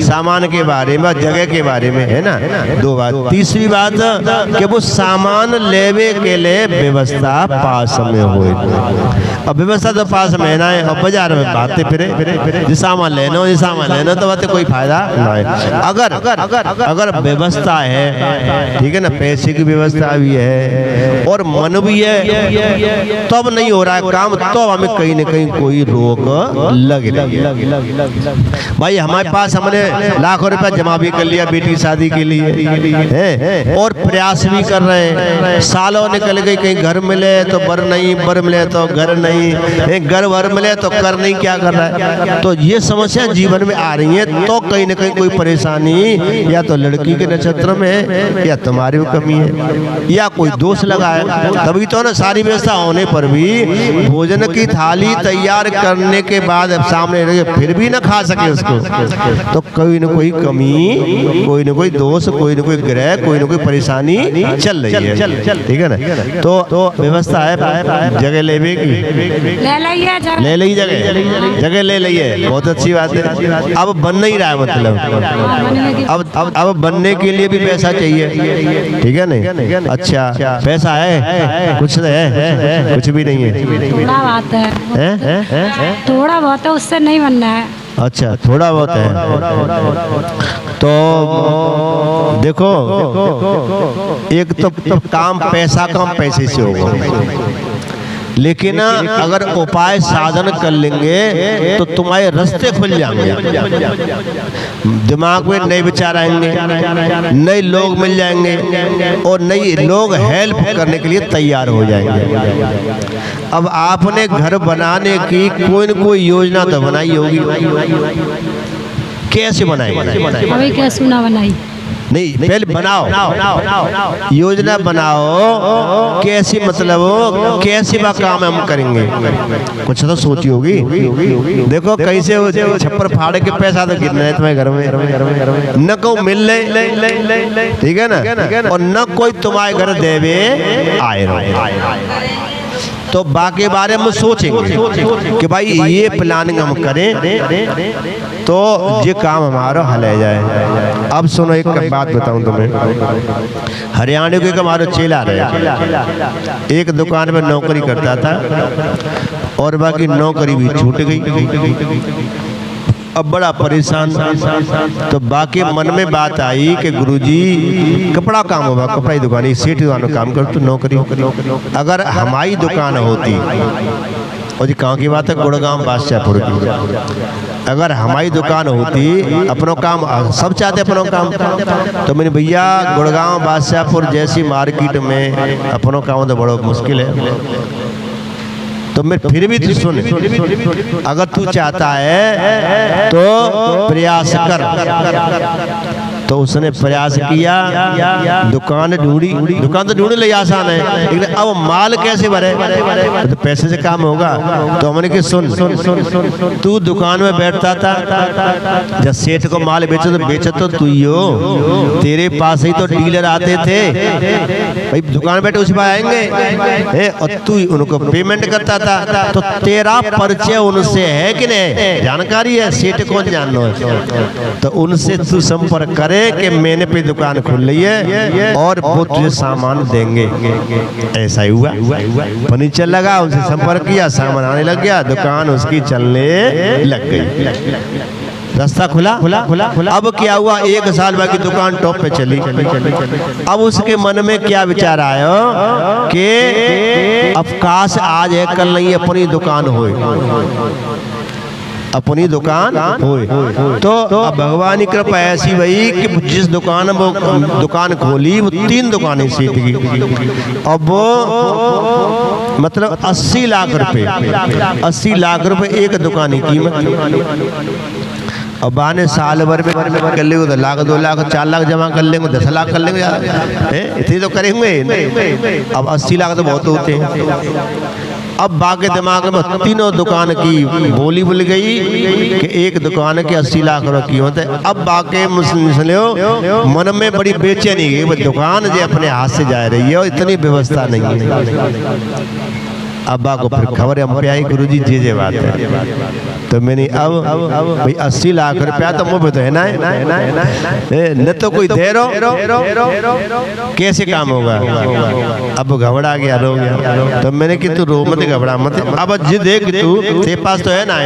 सामान के बारे में, जगह के बारे में, है ना, दो बात। तीसरी बात कि वो सामान लेवे के लिए व्यवस्था पास में हो। अब व्यवस्था तो पास में ना है, अब बाजार में भागते फिरे जो सामान लेना तो बात कोई फायदा नहीं। अगर व्यवस्था है, ठीक है ना, पैसे की व्यवस्था भी है और मन भी है, तब नहीं हो रहा है काम, तो हमें कहीं न कहीं कोई रोक लग रही है। भाई हमारे पास हमने लाखों रुपया जमा भी कर लिया बेटी शादी के लिए है, और प्रयास भी कर रहे हैं, सालों निकल गए, कहीं घर मिले तो बर नहीं, बर मिले तो घर नहीं, घर वर मिले तो कर नहीं, क्या कर रहा है। तो ये समस्या जीवन में आ रही है, तो कहीं न कहीं कोई परेशानी या तो लड़की के नक्षत्र में है या तुम्हारी में कमी है या कोई दोष लगा है। तभी तो ना सारी व्यवस्था होने पर भी भोजन की थाली तैयार करने के बाद सामने रखे फिर भी ना खा सके उसको, तो कोई न कोई कमी, कोई न कोई दोष, कोई न कोई ग्रह, कोई न कोई परेशानी चल रही है, ठीक है ना। तो व्यवस्था है, जगह लेवे की ले ली, जगह ले ली, बहुत अच्छी बात है। अब बन नहीं रहा है, मतलब अब बनने के लिए भी पैसा चाहिए, ठीक है नहीं। अच्छा पैसा है, कुछ है, कुछ भी नहीं है, थोड़ा बात है, थोड़ा बहुत है, उससे नहीं बनना है। अच्छा थोड़ा बहुत है, तो देखो एक तो काम पैसा कम पैसे से होगा, लेकिन अगर उपाय साधन कर लेंगे तो तुम्हारे रास्ते खुल जाएंगे, दिमाग में नए विचार आएंगे, नए लोग मिल जाएंगे और नए लोग हेल्प करने के लिए तैयार हो जाएंगे। अब आपने घर बनाने की कोई न कोई योजना तो बनाई होगी, कैसे बनाएंगे? अभी कैसे ना बनाई? नहीं, पहले बनाओ, योजना बनाओ, कैसी मतलब हो, कैसी बात काम हम करेंगे, कुछ तो सोची होगी। देखो कैसे छप्पर फाड़ के पैसा तो गिरना है तुम्हारे घर में, न को मिल ले, ठीक है ना, और न कोई तुम्हारे घर देवे आए, तो बाकी बारे में सोचेंगे कि भाई ये प्लानिंग हम करें तो ये काम हमारा हल है जाए। अब सुनो एक बात बताऊं तुम्हें, हरियाणा के हमारा चेला रहे, एक दुकान में नौकरी करता था और बाकी नौकरी भी छूट गई। अब बड़ा परेशान। तो बाकी मन में बात आई कि गुरुजी कपड़ा काम होगा, कपड़ा की दुकान, सेठ दुकान में काम कर, तू नौकरी। अगर हमारी दुकान होती, और जी कहाँ की बात है, गुड़गांव बादशाहपुर की, अगर हमारी दुकान होती, अपनों काम सब चाहते अपनों काम, तो मैंने भैया गुड़गांव बादशाहपुर जैसी मार्केट में अपनों काम तो बड़ा मुश्किल है। तो मैं फिर भी तू सुन, अगर तू चाहता है तो प्रयास कर। तो उसने प्रयास किया, दुकान ढूंढी, दुकान तो ढूंढने ले आसान है, लेकिन अब माल कैसे भरे, तो पैसे से काम होगा। तो हमने कि सुन, तू दुकान में बैठता था, जब सेठ को माल बेचे तो तू ही हो, तेरे पास ही तो डीलर आते थे भाई, दुकान बैठे उसी बार आएंगे, और तू उनको पेमेंट करता था, तो तेरा परिचय उनसे है कि नहीं, जानकारी है, सेठ कौन जानना है, तो उनसे तू संपर्क करे कि मैंने पे दुकान खोल ली है और वो तुझे सामान देंगे। ऐसा ही हुआ, फर्नीचर लगा, उनसे संपर्क किया, सामान आने लग गया, दुकान उसकी चलने लग गई, रास्ता खुला। अब क्या हुआ, 1 साल बाद की दुकान टॉप पे चली। अब उसके मन में क्या विचार आया कि अवकाश आज है कल नहीं, अपनी दुकान होए, अपनी दुकान होए। तो अब भगवान की कृपा ऐसी हुई कि जिस दुकान वो दुकान खोली, वो 3 दुकानें सीट गई। अब वो मतलब 80 लाख रुपए, 80 लाख रुपए एक दुकान की कीमत। और बाने साल भर में कर लेंगे तो लाख 2 लाख 4 लाख जमा कर लेंगे, 10 लाख कर लेंगे, इतनी तो करेंगे। अब 80 लाख तो बहुत होते हैं। अब बाकी दिमाग में 3 दुकान की बोली भूल गई कि एक दुकान के 80 लाख रुपए कीमत है। अब बाकी मुस्लिम मन में बड़ी बेचैनी है, वो दुकान जो अपने हाथ से जा रही है और इतनी व्यवस्था नहीं है। अब्बा को फिर खबर हम पे आई, गुरुजी जी बात है। तो मैंने अब भाई 80 लाख रुपया तो मुँह पे तो है ना, न तो कोई दे रो, कैसे काम होगा। अब घबरा गया, रो गया। तो मैंने कि तू रो मत, घबरा मत, अब जी देख तू, तेरे पास तो है ना,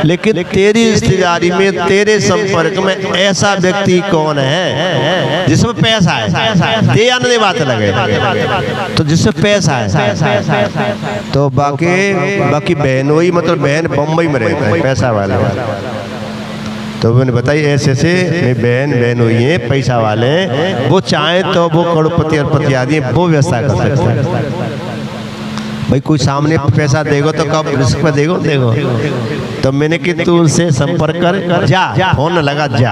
लेकिन तेरी रिश्तेदारी में, तेरे संपर्क में ऐसा व्यक्ति कौन है जिसमें पैसा है, दे या नहीं बात लगे, तो जिससे पैसा है। तो बाकी बहन हुई, मतलब बहन बम्बई में रहता है, पैसा वाला। तो मैंने बताई ऐसे बहन हुई है, पैसा वाले, वो चाहे तो वो करोड़पति अरबपति आदि वो व्यवस्था कर सकते हैं। भाई कोई सामने पैसा देगो तो कब रिस्क पे देगो। तो मैंने कि तू उनसे संपर्क कर, जा, फोन लगा, जा,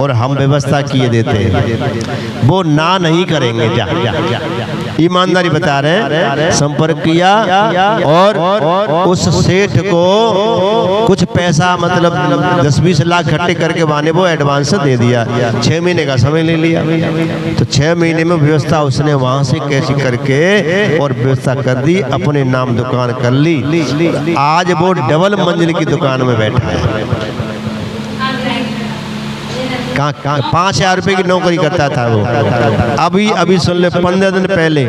और हम व्यवस्था किए देते हैं, वो ना नहीं करेंगे, जा। ईमानदारी बता रहे हैं। संपर्क किया और उस सेठ को कुछ पैसा, मतलब 10-20 लाख इकट्ठे करके वाने वो एडवांस दे दिया। 6 महीने का समय ले लिया। तो 6 महीने में व्यवस्था उसने वहां से कैसी करके और व्यवस्था कर दी, अपने नाम दुकान कर ली। आज वो डबल मंजिल की दुकान में बैठा है। कहाँ 5,000 रुपए की नौकरी करता था वो। अभी सुन ले, 15 दिन पहले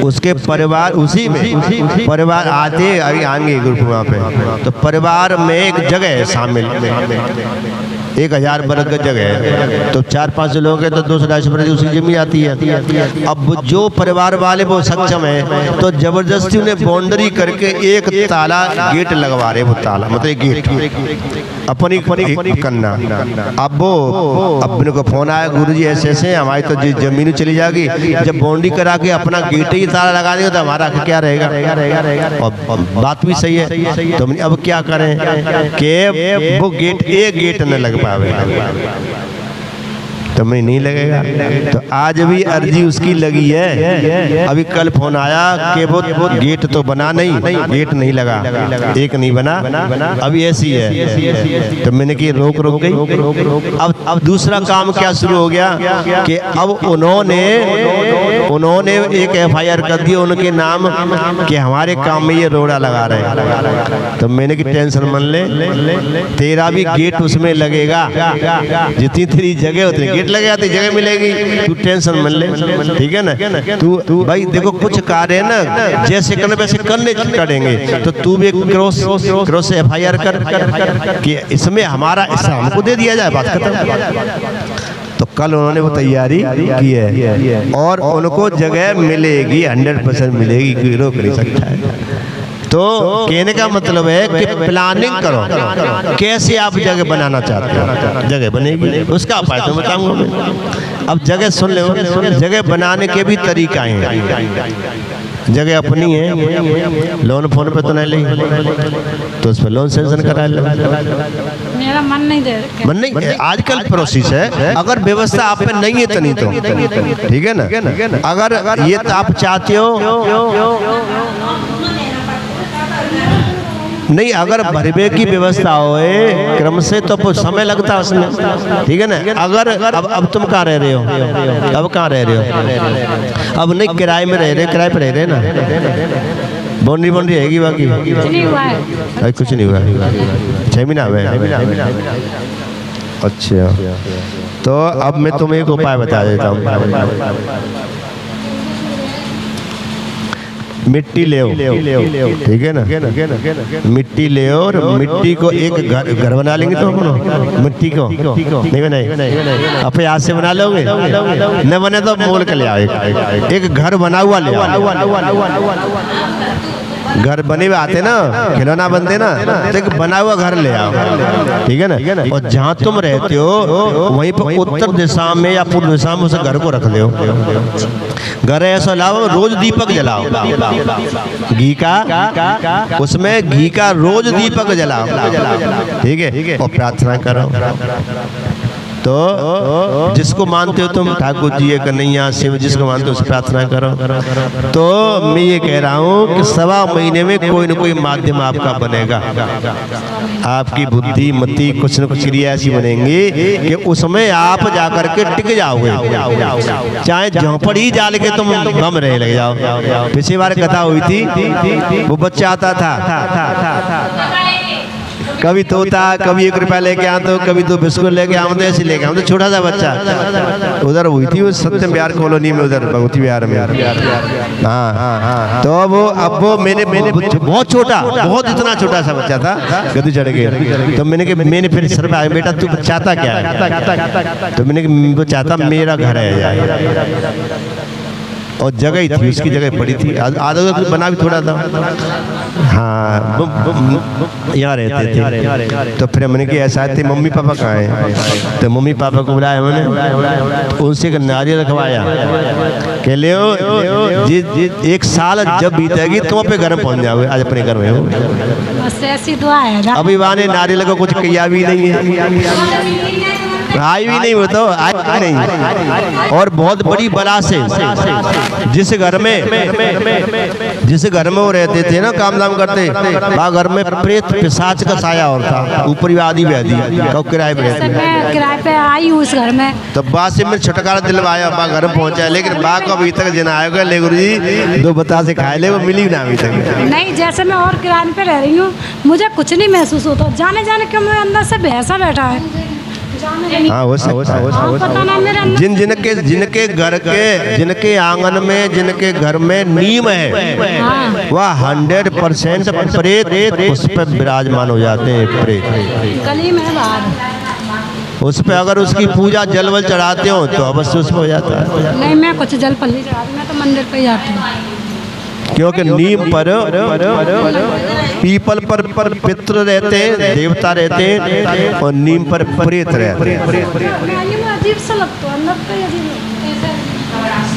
उसके परिवार, उसी में परिवार आते, अभी आएंगे ग्रुप वहाँ पे, तो परिवार में एक जगह है शामिल, 1000 वर्ग जगह है, तो 4-5 लोग हैं तो 200-250 उसकी जमीन आती है। अब जो परिवार वाले वो सक्षम है तो जबरदस्ती उन्हें बाउंड्री करके एक ताला गेट लगवा रहे, वो ताला मतलब गेट अपनी करना। अब वो अपने को फोन आया, गुरुजी ऐसे हमारी तो जमीन चली जाएगी, जब बाउंड्री करा के अपना गेट ही ताला लगा देंगे तो हमारा क्या रहेगा। और बात भी सही है। तो अब क्या करें कि वो गेट, एक गेट न लग पावे, तो मैं नहीं लगेगा। तो आज भी अर्जी उसकी लगी है। अभी कल फोन आया कि वो गेट तो बना नहीं, गेट नहीं लगा, एक नहीं बना, अभी ऐसी है। तो मैंने कि रोक गई। अब दूसरा काम क्या शुरू हो गया कि अब उन्होंने एक FIR कर दी उनके नाम कि हमारे काम में ये रोड़ा लगा रहे हैं। तो मैंने कि टेंशन मन ले, तेरा भी गेट उसमें लगेगा, जितनी तेरी जगह उतनी गेट लग जाती, जगह मिलेगी, तू टेंशन मन ले, ठीक है ना। तू भाई देखो कुछ कार्य है ना जैसे करने वैसे करने करेंगे, तो तू भी क्रॉस से FIR कर कि इसमें हमारा हिस्सा हमको दे दिया जाए, बात खत्म। तो कल उन्होंने वो तैयारी की है और उनको जगह मिलेगी, 100% मिलेगी, कोई रोक नहीं सकता है। तो कहने का मतलब है कि प्लानिंग करो, कैसे आप जगह बनाना चाहते हो, जगह बनेगी, उसका उपाय तो बताऊंगा मैं। अब जगह सुन लो, जगह बनाने के भी तरीका हैं। जगह अपनी है, लोन फोन पे तो नहीं ली, तो उस पर लोन सेंक्शन करा लो। मेरा मन नहीं दे रहा। मन नहीं, आजकल प्रोसेस है, अगर व्यवस्था आप पे नहीं है तो नहीं, तो ठीक है ना। अगर ये तो आप चाहते हो नहीं, अगर भरवे की व्यवस्था होए क्रम से तो समय लगता है उसमें, ठीक है ना। अगर अब तुम कहाँ रह रहे हो, अब कहाँ रह रहे हो, अब नहीं किराए में रह रहे, किराए पे रह रहे ना, बाउंड्री रहेगी, बाकी कुछ नहीं हुआ है, कुछ नहीं हुआ, 6 महीना हुआ। अच्छा, तो अब मैं तुम्हें एक उपाय बता देता हूँ। मिट्टी ले, ठीक है ना, मिट्टी ले और मिट्टी को एक घर बना लेंगे, तो हम मिट्टी को नहीं बनाए, अपने हाथ से बना लोगे, न बने तो मोल के ले आओ, एक घर बना हुआ ले आओ। घर बने हुए आते ना, खिलौना बनते ना, तो एक बना हुआ घर ले आओ, ठीक है ना। और जहाँ तुम रहते हो वहीं पर उत्तर दिशा में या पूर्व दिशा में उस घर को रख दो। घर ऐसा लाओ, रोज दीपक जलाओ, घी का, उसमें घी का रोज दीपक जलाओ, ठीक है, और प्रार्थना करो। तो जिसको मानते हो तुम, ठाकुर जी, कन्हैया, शिव, जिसको मानते हो उस प्रार्थना करो। तो मैं ये कह रहा हूँ कि 1.25 महीने में कोई न कोई माध्यम आपका बनेगा, आपकी बुद्धि मति कुछ न कुछ क्रिया ऐसी बनेंगी कि उसमें आप जाकर के टिक जाओगे, चाहे झोंपड़ी डाल के तुम बम रहे लग जाओ। पिछली बार कथा हुई थी, वो बच्चा आता था, कभी तोता, कभी 1 रुपया लेके आते हो, कभी 2 बिस्कुट लेके आते, ऐसे लेके आते, छोटा सा बच्चा उधर हुई थी वो सत्यम विहार कॉलोनी में, उधर भगवती विहार में। हाँ, तो वो मैंने बहुत छोटा, बहुत इतना छोटा सा बच्चा था, गद्दी चढ़ के, तो मैंने फिर सर पे आया, बेटा तू चाहता क्या है, तो मैंने वो चाहता मेरा घर है, और जगह ही थी, उसकी जगह पड़ी थी, आधा बना भी थोड़ा था, हाँ, यहाँ रहते थे। तो फिर मैंने कि ऐसा थे, मम्मी पापा कहाँ हैं, तो मम्मी पापा को बुलाया मैंने, उनसे एक नारियल रखवाया, कह ले 1 साल जब बीतेगी तुम अपने घर में पहुँच जाओगे, आज अपने घर में हो। बस ऐसी दुआ है। अभी वाने नारियल को कुछ किया भी नहीं है, आई भी नहीं, वो तो आई नहीं। और बहुत बड़ी बला से जिस घर में वो रहते थे ना, काम दाम करते, वहाँ घर में प्रेत पिशाच का साया और था, ऊपर आदि व्याधि, किराए पे रहते, मैं किराए पे आई हूँ उस घर में। तो बाद से मैं छुटकारा दिलवाया, बा घर में पहुंचा, लेकिन बा को अभी तक जना आएगा, ले गुरु जी 2 बता से खाए ले, वो मिली ना अभी तक नहीं। जैसे मैं और किराए पे रह रही हूँ, मुझे कुछ नहीं महसूस होता, जाने क्यों मेरे अंदर से भैंसा बैठा है। हाँ, वो जिनके आंगन में, जिनके घर में नीम है, वह 100% प्रेत उस पर विराजमान हो जाते हैं, प्रेत गली में बाहर, उस पर अगर उसकी पूजा जल वल चढ़ाते हो तो अवश्य उस पर हो जाता है। नहीं, मैं कुछ जल पल नहीं चढ़ाती, मैं तो मंदिर पे जाती हूँ, क्योंकि नीम पर, पीपल पर पितृ रहते हैं, देवता रहते हैं, और नीम पर प्रेत रहते हैं। अजीब सा लगता है,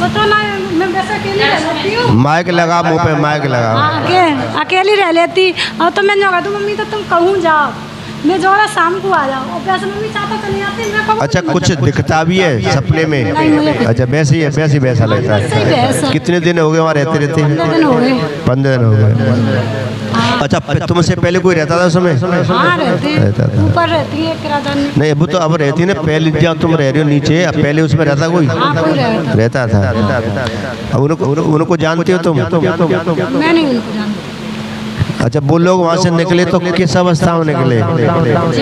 पता ना, मैं वैसे अकेली रह लेती हूँ। माइक लगा, मुँह पे माइक लगा, अकेली रह लेती, और तो मैं जो कहती मम्मी तो तुम कहूँ जाओ, मैं जो है शाम को आ जाओ, और वैसे मम्मी चाहता चली आती, मैं कहूँ। अच्छा, कुछ दिखता भी है सपने में? अच्छा, वैसे ही है, वैसा लगता है। कितने दिन हो गए वहाँ रहते? 15 दिन हो गए। अच्छा, तुमसे पहले कोई रहता था उसमें? हाँ, रहता था, ऊपर रहती है किरादानी। नहीं, अब तो अब रहती है ना, पहले जहाँ तुम रह रहे हो नीचे, अब पहले उसमें रहता कोई? हाँ, कोई रहता था। अब उनको जानते हो तुम? मैं नहीं उनको जानती। अच्छा, वो लोग वहाँ से निकले तो किस अवस्था में निकले?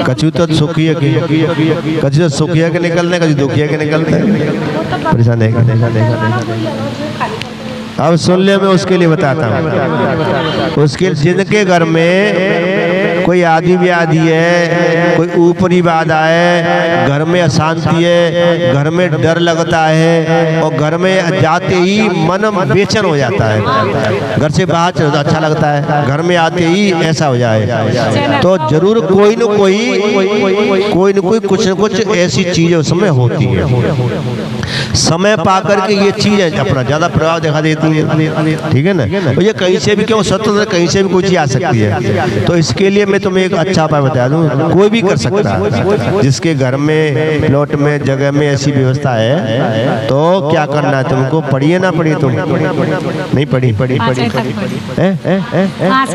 कछु तो सुखिया के, कछु तो सुखिया के निकलने, कछु दुखिया के निकलते, परेशान है। अब सुन ले, मैं उसके लिए बताता हूँ। उसके जिनके घर में कोई आदि व्याधि है, कोई ऊपरी बाधा है, घर में अशांति है, घर में डर लगता है और घर में जाते ही मन बेचैन हो जाता है, घर से बाहर चलो तो अच्छा लगता है, घर में आते ही ऐसा हो जाए, तो जरूर कोई न कोई कुछ न कुछ ऐसी चीजें उसमें होती है। समय पाकर के ये चीजें अपना ज्यादा प्रभाव दिखा देती है, ठीक है ना। तो ये कहीं से भी क्यों स्वतंत्र, कहीं से भी कोई चीज आ सकती है। तो इसके लिए मैं तुम्हें एक अच्छा उपाय बता दूं, कोई भी कर सकता है। जिसके घर में, प्लॉट में, जगह में ऐसी व्यवस्था है, तो क्या करना है तुमको? पढ़िए ना पढ़िए, तुम नहीं पढ़ी?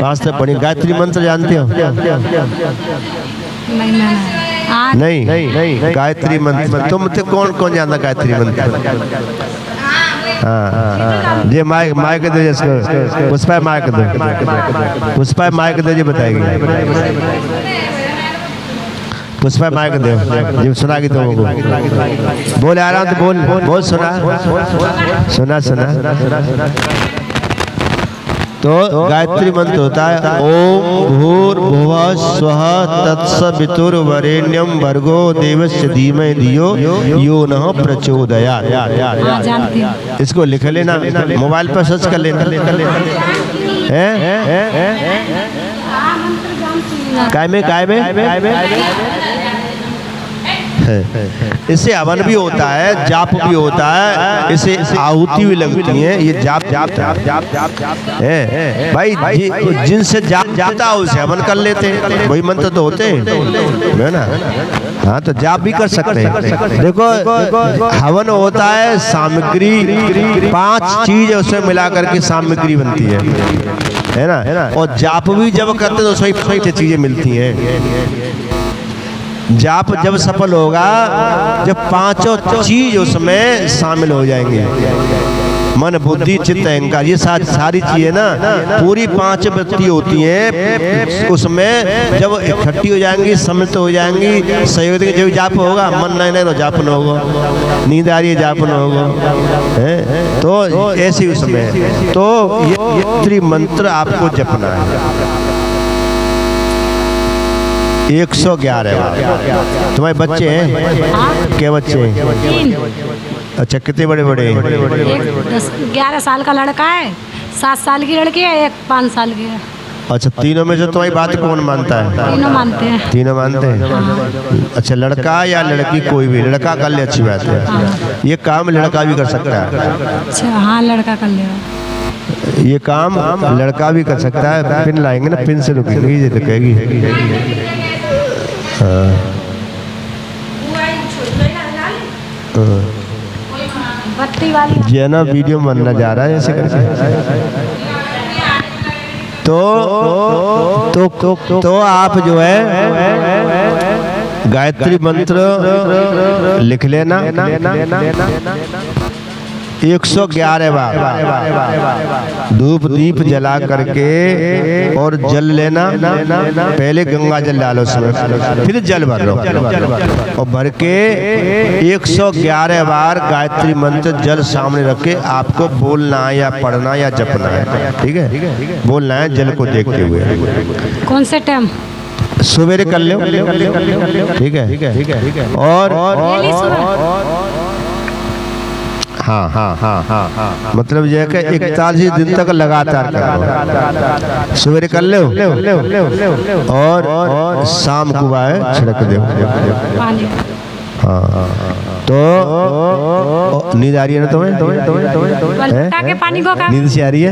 आज तक पढ़ी? गायत्री मंत्र जानते हो? नहीं, गायत्री मंत्र तुम कौन जानता गायत्री मंत्र? हाँ, ये माइक दो, जिसको पुष्पा माइक दो, पुष्पा माइक दो, जी बताएगी, पुष्पा माइक दो, जी सुनागी तुमको। बोल आराम से बोल, सुना। तो गायत्री मंत्र होता है ओम भूर्भुवः स्वः तत्सवितुर्वरेण्यं भर्गो देवस्य धीमहि धियो यो नः प्रचोदयात्। इसको लिख लेना, मोबाइल पर सर्च कर लेना। काय में इससे हवन भी होता है, जाप भी होता है, इससे आहुति भी लगती है। ये जाप है भाई, जिनसे जाप जाता है उसे हवन कर लेते हैं, वही मंत्र तो होते हैं ना। हाँ, तो जाप भी कर सकते हैं। देखो, हवन होता है सामग्री, 5 चीज उसमें मिला करके सामग्री बनती है ना। और जाप भी जब करते तो सही चीजें मिलती हैं। जाप जब सफल होगा जब 5 चीज उसमें शामिल हो जाएंगे, मन बुद्धि चित्त अहंकार, ये सारी चीजें ना पूरी 5 वृत्ति होती हैं, उसमें जब इकट्ठी हो जाएंगी, सम्मिलित हो जाएंगी, सहयोग देंगे, जब जाप होगा। मन नहीं तो जाप न होगा, नींद आ रही है जाप न होगा, तो ऐसे उसमें तो ये मंत्र आपको जपना है। 111 बार। तुम्हारे बच्चे हैं? क्या बच्चे हैं? 3। अच्छा, कितने बड़े? 11 साल का लड़का है, 7 साल की लड़की है, एक 5 साल की है। अच्छा, तीनों में से तुम्हारी बात कौन मानता है? तीनों मानते हैं। तीनों मानते हैं? अच्छा, लड़का या लड़की कोई भी? लड़का कर ले, अच्छी बात है। ये काम लड़का भी कर सकता है। अच्छा, हाँ, लड़का कर लेगा। ये काम लड़का भी कर सकता है। पिन लाएंगे ना, पिन से रुकेंगे, ये तो कहेगी। बत्ती वाली ये ना वीडियो बनना जा रहा है ऐसे करके। तो आप जो है गायत्री मंत्र लिख लेना 111 बार, धूप दीप जला करके और जल लेना। पहले गंगा जल डालो उसमें, फिर जल भर लो और भर के 111 बार गायत्री मंत्र जल सामने रख के आपको बोलना है या पढ़ना या जपना है। ठीक है, बोलना है जल को देखते हुए। कौन से टाइम? सवेरे कर लो, ठीक है। और हाँ, मतलब यह कि 41 दिन तक लगातार करो। सवेरे कर लो और शाम को छिड़क दो। हाँ, तो नींद आ रही है ना तुम्हें? के पानी को नींद से आ रही है?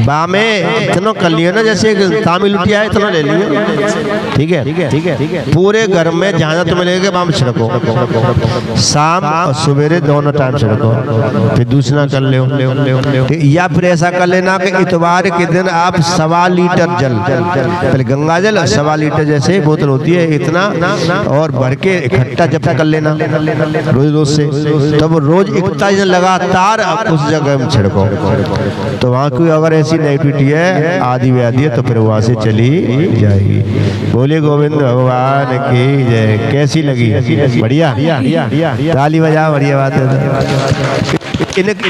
बा में इतना कर लियो ना, जैसे तामिल लुटिया है इतना ले लियो। ठीक है। पूरे घर में जहाँ तुम्हें लेके बाम छिड़को, शाम और सवेरे दोनों टाइम छिड़को। फिर दूसरा कर लो, या फिर ऐसा कर लेना कि इतवार के दिन आप 1.25 लीटर जल, पहले गंगा जल 1.25 लीटर जैसे बोतल होती है इतना, और भर के इकट्ठा जब कर लेना रोज से। तब रोज 41 दिन लगातार उस जगह जगह में छिड़को। तो वहाँ कोई अगर ऐसी नेगेटिविटी है, आदि व्याधि है, तो फिर वहाँ से चली जाएगी। बोले गोविंद भगवान की जय। कैसी लगी? बढ़िया, ताली बजा, बढ़िया बात है।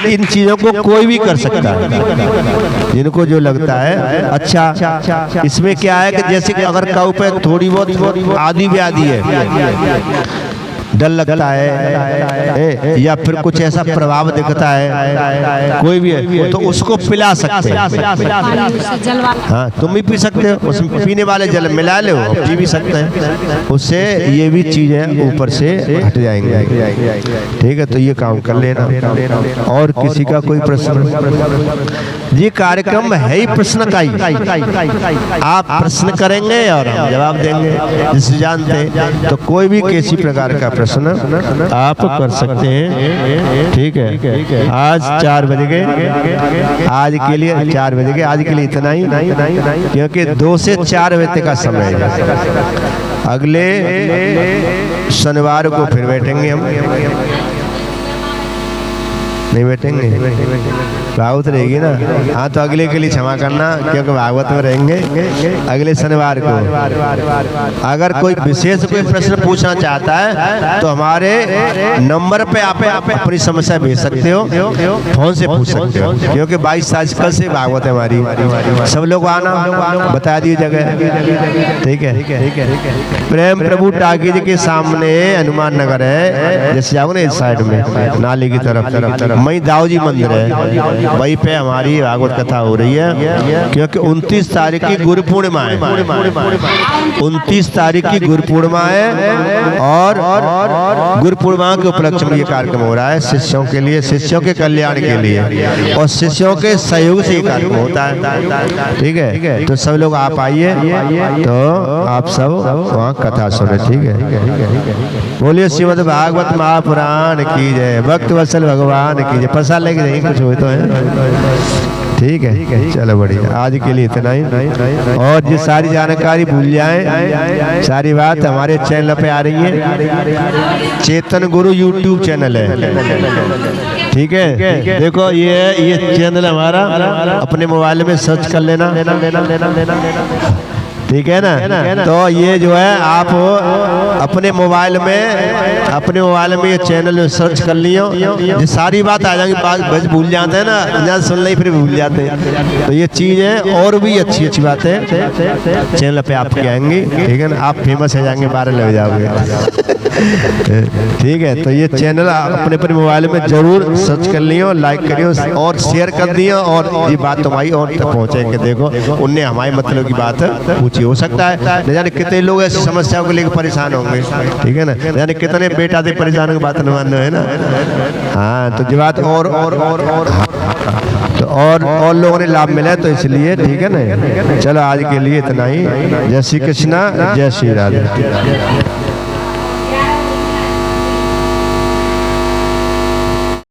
इन चीजों को कोई भी कर सकता है, जिनको जो लगता है अच्छा। इसमें क्या है कि जैसे कि अगर काऊ पे थोड़ी बहुत आदि व्याधि है, डर लगता है या फिर कुछ ऐसा प्रभाव दिखता है, कोई भी है, तो उसको पिला सकते हैं। हाँ, तुम भी पी सकते हो, उसमें पीने वाले जल मिला लो, पी भी सकते हैं। उससे ये भी चीजें ऊपर से हट जाएंगे। ठीक है, तो ये काम कर लेना। और किसी का कोई प्रश्न? ये कार्यक्रम है ही प्रश्न का ही। आप प्रश्न करेंगे और हम जवाब देंगे जिसे जानते हैं। तो कोई भी किसी प्रकार का प्रश्न आप कर सकते हैं। ठीक है, आज 4 बज गए, आज के लिए 4 बज गए, आज के लिए इतना ही, क्योंकि 2 से 4 बजे का समय है। अगले शनिवार को फिर बैठेंगे हम। नहीं बैठेंगे, भागवत रहेगी ना। हाँ, तो अगले के लिए क्षमा करना, क्योंकि भागवत में रहेंगे अगले शनिवार को। अगर कोई विशेष कोई प्रश्न पूछना चाहता है तो हमारे नंबर पे आप अपनी समस्या भेज सकते हो, फोन से पूछ सकते हो, क्योंकि 22 तारीख कल से भागवत है हमारी। सब लोग आना, बता दिए जगह। ठीक है। प्रेम प्रभु टाकी जी के सामने हनुमान नगर है, जैसे जाओ ना इस साइड में नाली की तरफ मई दाऊ जी मंदिर है, वहीं पे हमारी भागवत कथा हो रही है। क्योंकि 29 तारीख की गुरु पूर्णिमा है, 29 तारीख की गुरु पूर्णिमा है, और गुरु पूर्णिमा के उपलक्ष्य में ये कार्यक्रम हो रहा है, शिष्यों के लिए, शिष्यों के कल्याण के लिए, और शिष्यों के सहयोग से ये कार्यक्रम होता है। ठीक है, तो सब लोग आप आइए, तो आप सब वहाँ कथा सुने। ठीक है, बोलिए श्रीमद् भागवत महापुराण की जय। भक्त वत्सल भगवान की जय। प्रसाद लेके जाइए, कुछ हो तो है। ठीक है, चलो बढ़िया, आज के लिए इतना ही। और ये सारी जानकारी भूल जाएं, सारी बात हमारे चैनल पे आ रही है, चेतन गुरु यूट्यूब चैनल है। ठीक है, देखो ये चैनल हमारा, अपने मोबाइल में सर्च कर लेना। ठीक है ना। तो ये जो है आप अपने मोबाइल में ये चैनल सर्च कर लियो, ये सारी बात आ जाएगी। बस भूल जाते हैं ना, सुन नहीं फिर भूल जाते हैं। तो ये चीज़ें और भी अच्छी बातें चैनल पे आपकी आएंगी। ठीक है ना, आप फेमस हो जाएंगे, 12 लग जाओगे। ठीक है, तो ये चैनल अपने मोबाइल में जरूर सर्च कर लियो, लाइक करियो और शेयर कर दियो, और ये बात तुम्हारी और तक पहुँचेंगे। देखो, उनने हमारे मतलब की बात पूछी, हो सकता है न जाने कितने लोग ऐसी समस्याओं को लेकर परेशान होंगे। ठीक है ना, न जाने कितने बेटा से परेशान होकर बात न मानना है ना। हाँ, तो जो बात और लोगों ने लाभ मिला, तो इसलिए ठीक है ना। चलो, आज के लिए इतना ही। जय श्री कृष्णा, जय श्री राधे।